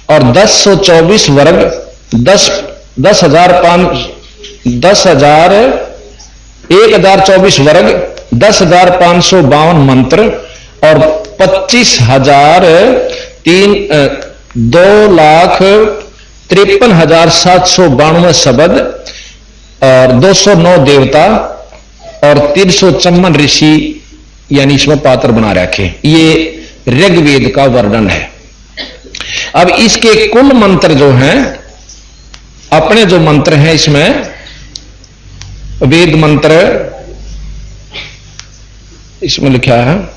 और 1024 वर्ग, 1024 वर्ग, 10,552 मंत्र और 2,53,792 शब्द, और 209 देवता और 354 ऋषि यानी इसमें पात्र बना रखे। ये ऋग्वेद का वर्णन है। अब इसके कुल मंत्र जो हैं, अपने जो मंत्र हैं इसमें वेद मंत्र इसमें लिखा है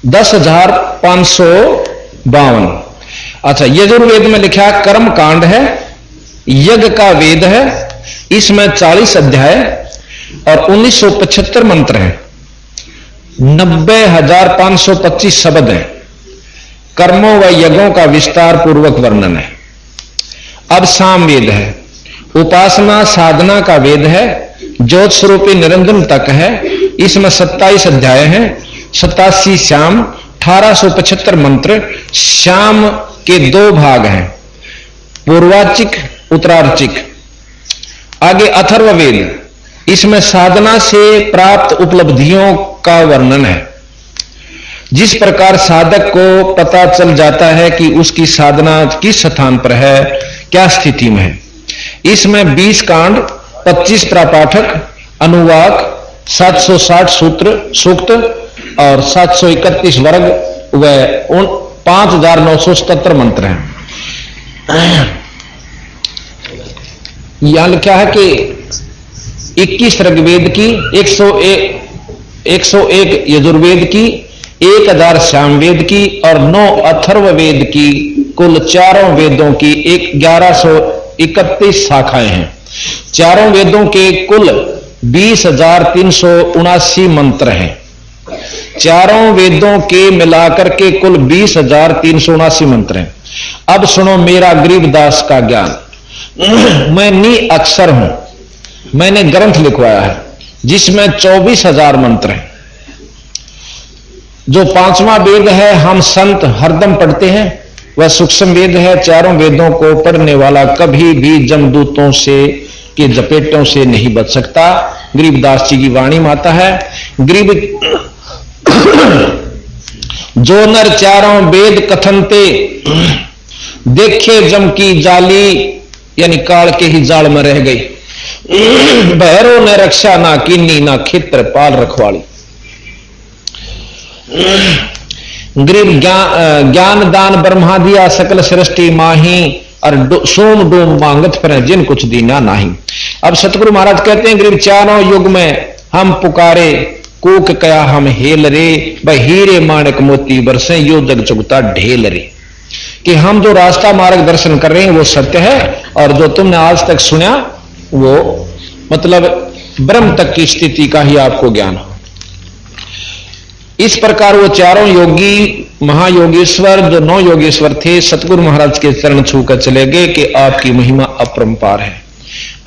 10,552। अच्छा, यजुर्वेद में लिखा है कर्म कांड है, यज्ञ का वेद है, इसमें 40 अध्याय और 1975 मंत्र हैं, 90,525 शब्द हैं। कर्मों व यज्ञों का विस्तार पूर्वक वर्णन है। अब सामवेद है, उपासना साधना का वेद है, ज्योत स्वरूपी निरंजन तक है, इसमें 27 अध्याय हैं, 87 श्याम, 1875 मंत्र। श्याम के 2 भाग हैं, पूर्वार्चिक उत्तरार्चिक। आगे अथर्ववेद, इसमें साधना से प्राप्त उपलब्धियों का वर्णन है। जिस प्रकार साधक को पता चल जाता है कि उसकी साधना किस स्थान पर है, क्या स्थिति में है। इसमें 20 कांड, 25 प्रापाठक, अनुवाक, 760 सूत्र सूक्त और 731 वर्ग व 5,977 मंत्र हैं। यहां लिखा है कि 21 ऋग्वेद की, 101 यजुर्वेद की, 1000 सामवेद की और 9 अथर्ववेद की, कुल चारों वेदों की 1131 शाखाएं हैं। चारों वेदों के कुल 20,379 मंत्र हैं। चारों वेदों के मिलाकर के कुल 20,379 मंत्र हैं। अब सुनो मेरा गरीबदास का ज्ञान। मैं निअक्षर हूं, मैंने ग्रंथ लिखवाया है जिसमें 24,000 मंत्र हैं। जो 5वां वेद है हम संत हरदम पढ़ते हैं, वह सूक्ष्म वेद है। चारों वेदों को पढ़ने वाला कभी भी जमदूतों से के जपेटों से नहीं बच सकता। गरीबदास जी की वाणी माता है, गरीब जो नर चारों वेद कथनते, देखे जम की जाली, यानी काल के ही जाल में रह गई। भैरो ने रक्षा ना कीनी, ना खेत्र पाल रखवाली। गरीब ज्ञान दान ब्रह्मा दिया, सकल सृष्टि माही, और सोम डोम मांगत पर जिन कुछ दीना नहीं। अब सतगुरु महाराज कहते हैं, गरीब चारों युग में हम पुकारे, कूक कया हम हेल रे, भाई हीरे माणक मोती बरसे, यो जग चुगता ढेल रे। कि हम जो रास्ता मार्गदर्शन कर रहे हैं वो सत्य है, और जो तुमने आज तक सुना वो मतलब ब्रह्म तक की स्थिति का ही आपको ज्ञान हो। इस प्रकार वो चारों योगी महायोगेश्वर, जो 9 योगेश्वर थे, सतगुरु महाराज के चरण छूकर चले गए कि आपकी महिमा अपरंपार है।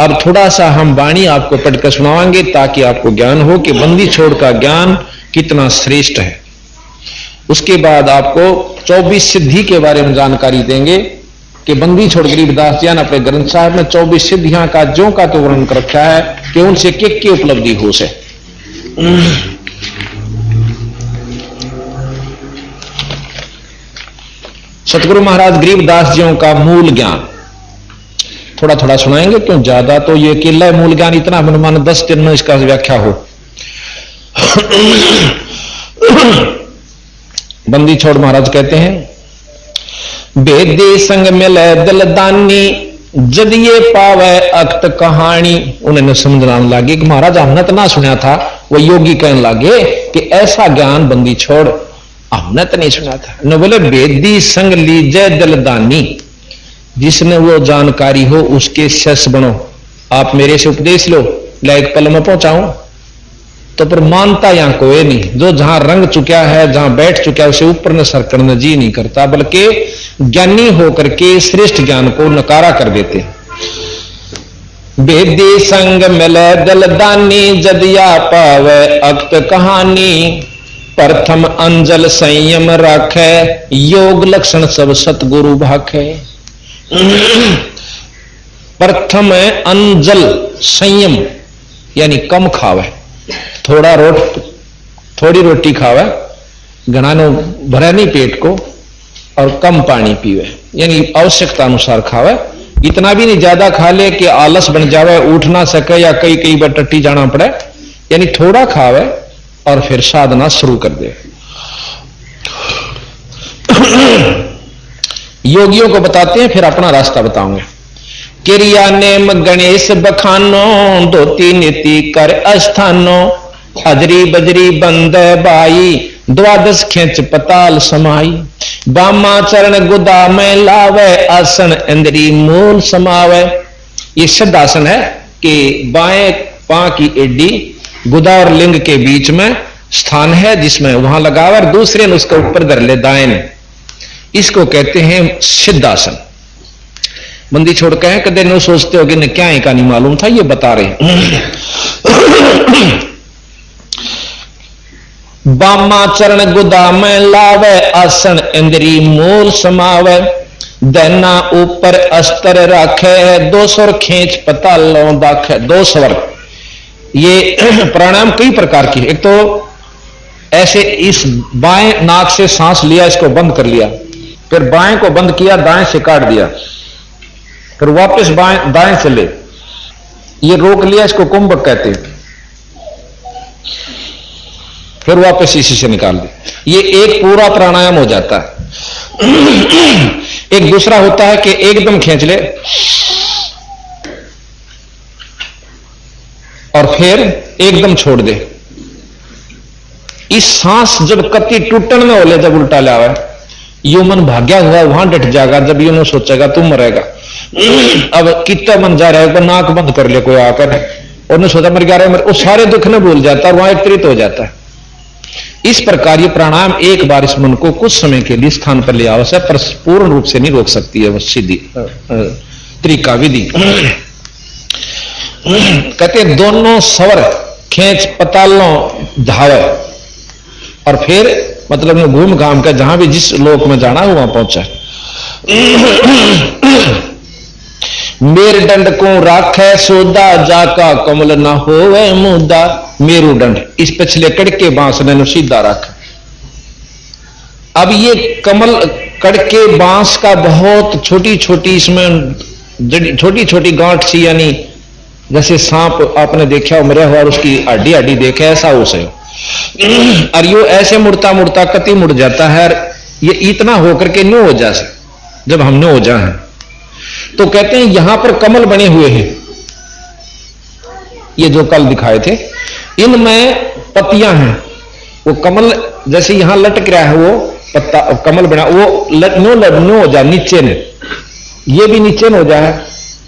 अब थोड़ा सा हम वाणी आपको पढ़कर सुनाएंगे ताकि आपको ज्ञान हो कि बंदी छोड़ का ज्ञान कितना श्रेष्ठ है। उसके बाद आपको 24 सिद्धि के बारे में जानकारी देंगे कि बंदी छोड़ गरीबदास जी ने अपने ग्रंथ साहब में 24 सिद्धियां का जो का तो वर्णन कर रखा है कि उनसे की उपलब्धि हो से। सतगुरु महाराज गरीबदास जियों का मूल ज्ञान थोड़ा थोड़ा सुनाएंगे, क्यों ज्यादा तो ये अकेला मूल ज्ञान इतना अनुमान 10 दिन में इसका व्याख्या हो। बंदी छोड़ महाराज कहते हैं, बेदी संग मिले दिलदानी, जद ये पावे अक्त कहानी। उन्हें समझना लगे कि महाराज हमने तो ना सुना था। वो योगी कहने लगे कि ऐसा ज्ञान बंदी छोड़ हमने तो नहीं सुना था। न बोले बेदी संग लीजे दिलदानी, जिसने वो जानकारी हो उसके शिष्य बनो। आप मेरे से उपदेश लो, लायक पल में पहुंचाऊं तो पर मानता यहां कोई नहीं। जो जहां रंग चुका है, जहां बैठ चुका है, उसे ऊपर न सर करने जी नहीं करता, बल्कि ज्ञानी होकर के श्रेष्ठ ज्ञान को नकारा कर देते। बेदी संग मिले दलदानी, जदिया पावे अक्त कहानी। प्रथम अंजल संयम राखे, योग लक्षण सब सतगुरु भाखे। प्रथम अंजल संयम यानी कम खावे, थोड़ी रोटी खावे, घना नो भरे नहीं पेट को, और कम पानी पीवे, यानी आवश्यकता अनुसार खावे। इतना भी नहीं ज्यादा खा ले कि आलस बन जावे, उठ ना सके या कई कई बार टट्टी जाना पड़े, यानी थोड़ा खावे और फिर साधना शुरू कर दे। योगियों को बताते हैं, फिर अपना रास्ता बताऊंगे। क्रिया नेम गणेश बखानो, धोती नीति कर अस्थानो, अजरी बजरी बंद बाई, द्वादश खेच पताल समाई, बामा चरण गुदा में लावे, आसन इंद्री मूल समावे। ये सिद्ध आसन है कि बाएं पां की एडी गुदा और लिंग के बीच में स्थान है, जिसमें वहां लगावे और दूसरे ने उसके ऊपर धर ले दाएं ने। इसको कहते हैं सिद्धासन। बंदी छोड़ के कदे न सोचते हो कि न क्या का नहीं मालूम था, ये बता रहे। बामा चरण गुदा में लावे, आसन इंद्री मूल समावे, दैना ऊपर अस्तर राखे, दो स्वर खींच पतालों दाखे। दो स्वर, ये प्राणायाम कई प्रकार की। एक तो ऐसे इस बाएं नाक से सांस लिया, इसको बंद कर लिया, फिर बाएं को बंद किया, दाएं से काट दिया, फिर वापस बाएं दाएं से ले, ये रोक लिया, इसको कुंभक कहते हैं, फिर वापस इसी से निकाल दिया। ये एक पूरा प्राणायाम हो जाता है। एक दूसरा होता है कि एकदम खींच ले और फिर एकदम छोड़ दे। इस सांस जब कति टूटन में हो ले, जब उल्टा लावे, यू मन भाग्या हुआ वहां डट जाएगा। जब यू न सोचेगा तुम मरेगा, अब कितना मन जा रहा है, नाक बंद कर ले कोई आकर, और न सोचा मर गया, वो सारे दुख न भूल जाता है, वहां एकत्रित हो जाता है। इस प्रकार ये प्राणायाम एक बार इस मन को कुछ समय के लिए स्थान पर ले आवश्य, पर पूर्ण रूप से नहीं रोक सकती है वो सीधी तरीका विधि। कहते दोनों स्वर खींच पतालों धावे, और फिर मतलब ने घूम घाम कर जहां भी जिस लोक में जाना है वहां पहुंचा। मेरुदंड को राखे सोदा, जाका कमल ना होवे मुदा। मेरुदंड इस पिछले कड़के बांस ने सीधा रख। अब ये कमल कड़के बांस का बहुत छोटी छोटी, इसमें छोटी छोटी गांठ सी, यानी जैसे सांप आपने देखा हो मरा हुआ, उसकी हड्डी हड्डी देखे, ऐसा उसे। और यो ऐसे मुड़ता मुड़ता कति मुड़ जाता है, ये इतना होकर के न्यू हो जा। जब हम न्यू हो जाए तो कहते हैं यहां पर कमल बने हुए हैं, ये जो कल दिखाए थे, इनमें पत्तियां हैं। वो कमल जैसे यहां लटक रहा है, वो पत्ता कमल बना, वो न्यू हो जाए नीचे ने, ये भी नीचे हो जाए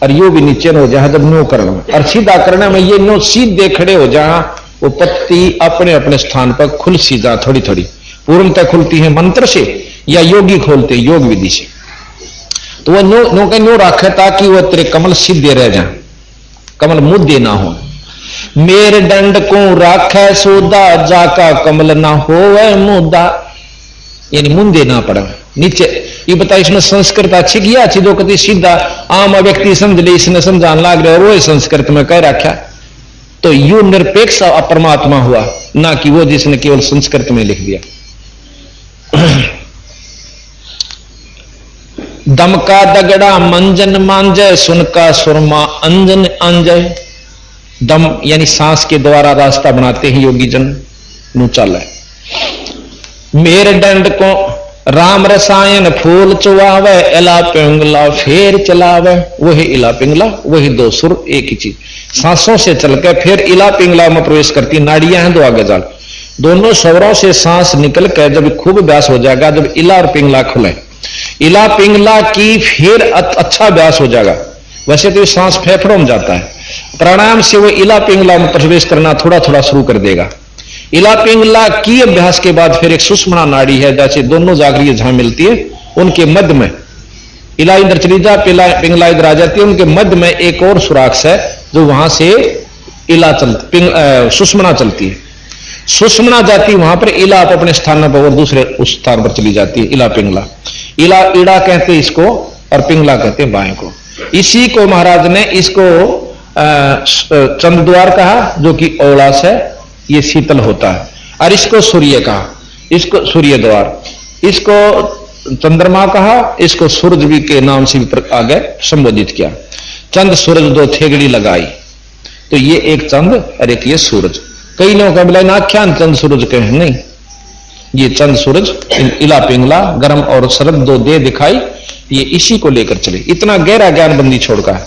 और यो भी नीचे हो जाए। जब न्यू करना और सीधा करना में ये न्यू सीधे खड़े हो जाए, वो पत्ती अपने अपने स्थान पर खुल सी जा, थोड़ी थोड़ी पूर्णतः खुलती है मंत्र से या योगी खोलते योग विधि से। तो वह नो के न्यू रखे ताकि वह तेरे कमल सीधे रह जाए, कमल मुद्दे ना हो। मेरे दंड को राखे सोदा, जाका कमल ना होवे मुद्दा, यानी मुंदे ना पड़े नीचे। ये बता इसमें संस्कृत अच्छी किया, अच्छी दो कति सीधा आम व्यक्ति समझ ले, इसने समझाने लग रहा है, वो संस्कृत में कह रखा। तो यू निरपेक्ष परमात्मा हुआ, ना कि वो जिसने केवल संस्कृत में लिख दिया। दम का दगड़ा मंजन मांजे, सुन का सुरमा अंजन अंजय। दम यानी सांस के द्वारा रास्ता बनाते हैं योगी जन नु चल। मेरे दंड को राम रसायन फूल चुवावे, इला पिंगला फेर चलावे। वही इला पिंगला, वही दो सुर एक ही चीज, सांसों से चलकर फिर इला पिंगला में प्रवेश करती नाड़ियां हैं दो आगे जाल, दोनों स्वरों से सांस निकल कर जब खूब अभ्यास हो जाएगा, जब इला और पिंगला खुले, इला पिंगला की फिर अच्छा अभ्यास हो जाएगा। वैसे तो सांस फेफड़ों में जाता है, प्राणायाम से वो इला पिंगला में प्रवेश करना थोड़ा थोड़ा शुरू कर देगा। इला पिंगला की अभ्यास के बाद फिर एक सुषुम्ना नाड़ी है, जैसे दोनों जागरियां जहां मिलती है उनके मध्य में इला इधर चली जा, पिंगला इधर आ जाती है, उनके मध्य में एक और सुराख है जो वहां से इला चलती, सुषुम्ना चलती है। सुषुम्ना जाती वहां पर, इला अपने स्थान पर और दूसरे उस स्थान पर चली जाती है। इला पिंगला, इला इड़ा कहते इसको और पिंगला कहते बाएं को। इसी को महाराज ने इसको चंद्रद्वार कहा, जो कि औलास है, ये शीतल होता है, और इसको सूर्य कहा, इसको सूर्य द्वार, इसको चंद्रमा कहा, इसको सूरज भी के नाम से भी आगे संबोधित किया। चंद सूरज दो थेगड़ी लगाई, तो ये एक चंद और एक ये सूरज। कई लोगों का बिलाई आख्यान चंद सूरज के हैं, नहीं, ये चंद सूरज इला पिंगला गर्म और शरद दो दे दिखाई, ये इसी को लेकर चले। इतना गहरा ज्ञान बंदी छोड़का है।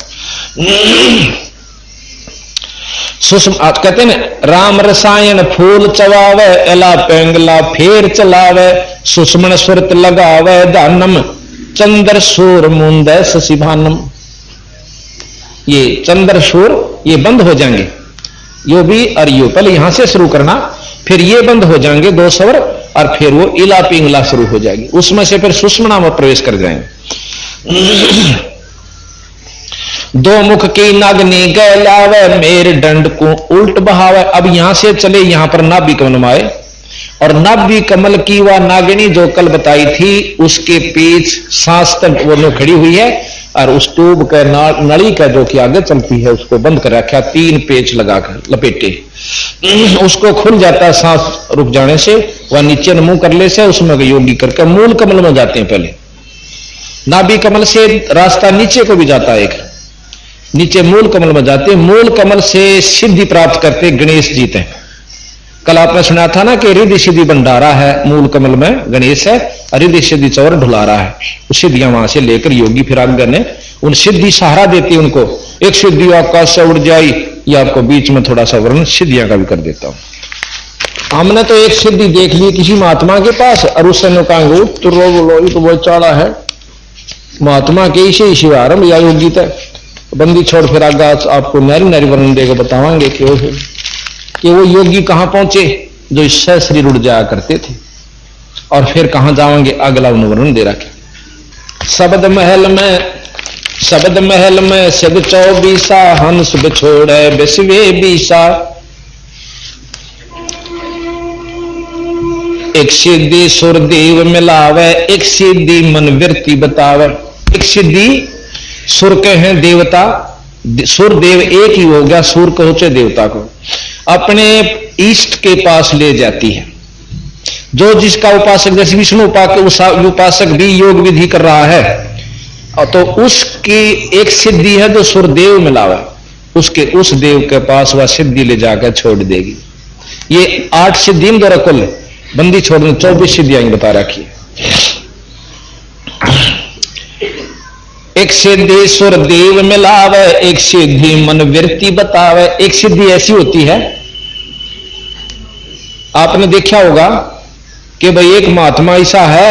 सुषम कहते हैं राम रसायन फूल चवावे, एला पेंगला फेर चलावे, सुषमन सुरत लगावे दानम, चंद्र सूर मुंद शशिभानम। ये चंद्र सूर ये बंद हो जाएंगे, यो भी और यो, पहले यहां से शुरू करना, फिर ये बंद हो जाएंगे दो स्वर, और फिर वो इला पिंगला शुरू हो जाएगी, उसमें से फिर सुषमना में प्रवेश कर जाएंगे। दो मुख की नागनी गैलावे, मेर दंड को उल्ट बहावे। अब यहां से चले यहां पर नाभि कमल में आए, और नाभि कमल की वह नागिनी जो कल बताई थी, उसके पीछ सांस तक वो खड़ी हुई है, और उस ट्यूब के नली का जो कि आगे चलती है उसको बंद कर रखा, 3 पेच लगाकर लपेटे, उसको खुल जाता है सांस रुक जाने से, वह नीचे मुंह कर ले से उसमें योगी करके मूल कमल में जाते हैं। पहले नाभि कमल से रास्ता नीचे को भी जाता है, एक नीचे मूल कमल में जाते, मूल कमल से सिद्धि प्राप्त करते गणेश जी थे। कल आपने सुना था ना कि रिद्धि सिद्धि भंडारा है, मूल कमल में गणेश है, और रिद्धि सिद्धि चौर ढुलारा है। उस सिद्धियां वहां से लेकर योगी फिर आगे ने उन सिद्धि सहारा देती उनको। एक सिद्धि आकाश से उड़ जाई, या आपको बीच में थोड़ा सा वर्णन सिद्धियां का भी कर देता हूं। हमने तो एक सिद्धि देख ली किसी महात्मा के पास, और उससे कहा तो वो चाड़ा है महात्मा के इसे शिवारंभ या योगी तक बंदी छोड़, फिर आगे आपको नारी नारी वर्णन देकर बतावांगे कि वो योगी कहां पहुंचे जो इससे शरीर उड़ जाया करते थे, और फिर कहां जाएंगे अगला वर्णन दे रखे। शब्द महल में सब 24 हंस बिछोड़े बिस्वे बीसा, एक सिद्धि सुरदेव मिलावे, एक सिद्धि मन वृत्ति बतावे। एक सिद्धि सुर के हैं देवता, सुर देव एक ही हो गया, सुर को होचे देवता को अपने इष्ट के पास ले जाती है। जो जिसका उपासक, जैसे विष्णु उपासक भी योग विधि कर रहा है, तो उसकी एक सिद्धि है जो सुरदेव मिलावा, उसके उस देव के पास वह सिद्धि ले जाकर छोड़ देगी। ये 8 सिद्धि द्वारा कुल बंदी छोड़ने 24 सिद्धियां बता रखी है। एक सिद्धि सुरदेव मिलावे, एक सिद्धि मन वृत्ति बतावे। एक सिद्धि ऐसी होती है, आपने देखा होगा कि भाई एक महात्मा ऐसा है,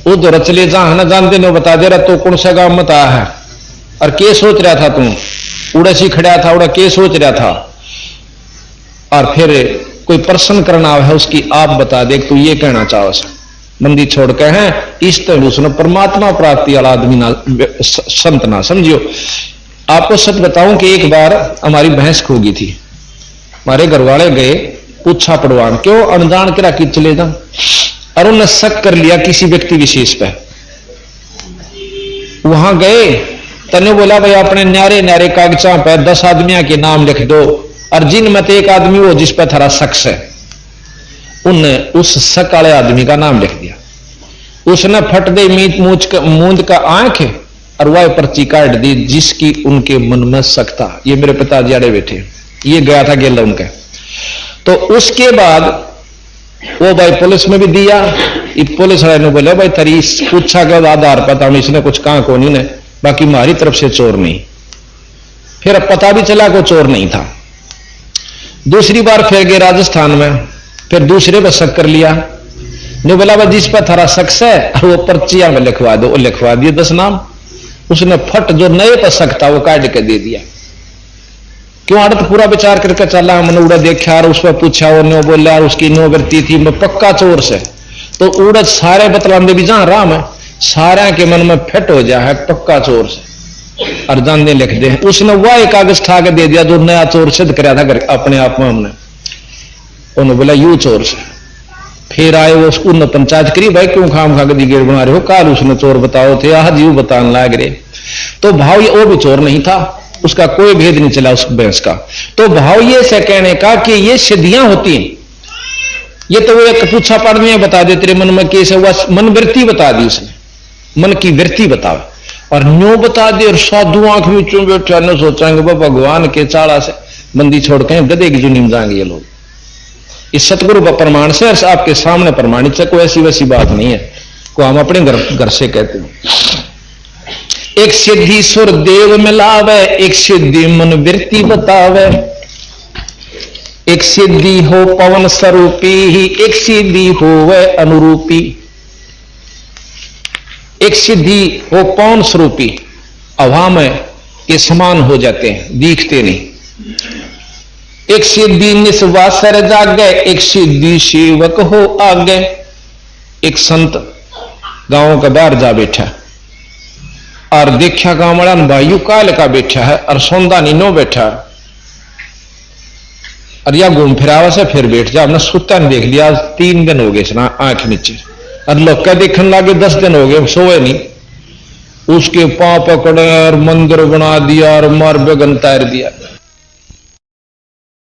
उधर चले जा न जानते न बता दे रहा तो कौन सा गांव मत आया है, और के सोच रहा था तुम, उड़ा सी खड़ा था, उड़ा के सोच रहा था, और फिर कोई प्रश्न करना है उसकी आप बता दे तू ये कहना चाहो। बंदी छोड़ के हैं इस तरह उसने परमात्मा प्राप्ति वाला आदमी ना संत ना समझियो। आपको सच बताऊं कि एक बार हमारी भैंस खो गई थी, हमारे घर वाले गए पूछा पड़वान, क्यों अनजान करा कि चले जा, और उन्होंने शक कर लिया किसी व्यक्ति विशेष पे। वहां गए, तने बोला भाई अपने न्यारे न्यारे कागजा पे 10 आदमियों के नाम लिख दो, और जिनमें एक आदमी हो जिस पर थारा शख्स है। उनने उस शक वाले आदमी का नाम लिख दिया। उसने फट दे मूंद का आंख और वह पर्ची काट दी जिसकी उनके मन में शक था। ये मेरे पिताजी आड़े बैठे, ये गया था गेला उनका। तो उसके बाद वो भाई पुलिस में भी दिया। पुलिस वाले ने बोले भाई तेरी पूछा के आधार पर हम इसने कुछ कहा को नहीं ने, बाकी हमारी तरफ से चोर नहीं। फिर अब पता भी चला को चोर नहीं था। दूसरी बार फिर गए राजस्थान में, फिर दूसरे पर शक कर लिया। ने बोला भाई जिस पर थारा शख्स है वो पर्चिया में लिखवा दो, वो लिखवा दिए 10 नाम। उसने फट जो नए पर शक था वो काट के दे दिया। क्यों आड़त पूरा विचार करके चला, मैंने उड़ा देखा और उस पर पूछा, वो नो बोला उसकी नो वृत्ति थी, मैं पक्का चोर से। तो उड़द सारे बतलांदे भी जहां राम है, सारा के मन में फिट हो जाए है पक्का चोर से, और जानने लिख दे। उसने वह एक कागज ठा के दे दिया जो नया चोर सिद्ध कराया था अपने आप में हमने। उन्होंने बोला यू चोर से। फिर आए वो उसको पंचायत करी, भाई क्यों खाम खा के दिगेड़ बना रहे हो, काल उसने चोर बताओ थे, आज यू बताने लाग रहे। तो भाव वो भी चोर नहीं था, उसका कोई भेद नहीं चला उस भैंस का। तो भाव ये से कहने का कि ये सिद्धियां होती हैं। ये तो वो एक पूछा पढ़ में बता दे तेरे मन में कैसे हुआ, मन वृत्ति बता दी उसने। मन की वृत्ति बतावे और न्यू बता दे और साधु आंख में चूं बैठा न सोचेंगे वो भगवान के चाड़ा से बंदी छोड़ के गधे की जुनी में जाएंगे ये लोग। इस सतगुरु का प्रमाण से आपके सामने प्रमाणित है, कोई ऐसी वैसी बात नहीं है, को हम अपने घर से कहते हैं। एक सिद्धि सुर देव मिलावे, एक सिद्धि मन वृत्ति बतावे, एक सिद्धि हो पवन स्वरूपी ही, एक सिद्धि हो वह अनुरूपी। एक सिद्धि हो पवन स्वरूपी, हवा में के समान हो जाते हैं, दिखते नहीं। एक सिद्धि निस्वासर जागे, एक सिद्धि सेवक हो आगे। एक संत गांव का बाहर जा बैठा और देखा गांव वाला वायु काल का बैठा है और सौंदा नीनो बैठा और या घूम फिरावा से फिर बैठ जा। हमने सुता नहीं देख लिया, 3 दिन हो गए ना आंख नीचे, और लोग क्या देखने लगे 10 दिन हो गए सोए नहीं। उसके पांव पकड़े और मंदिर बना दिया और मार बेगन तैर दिया।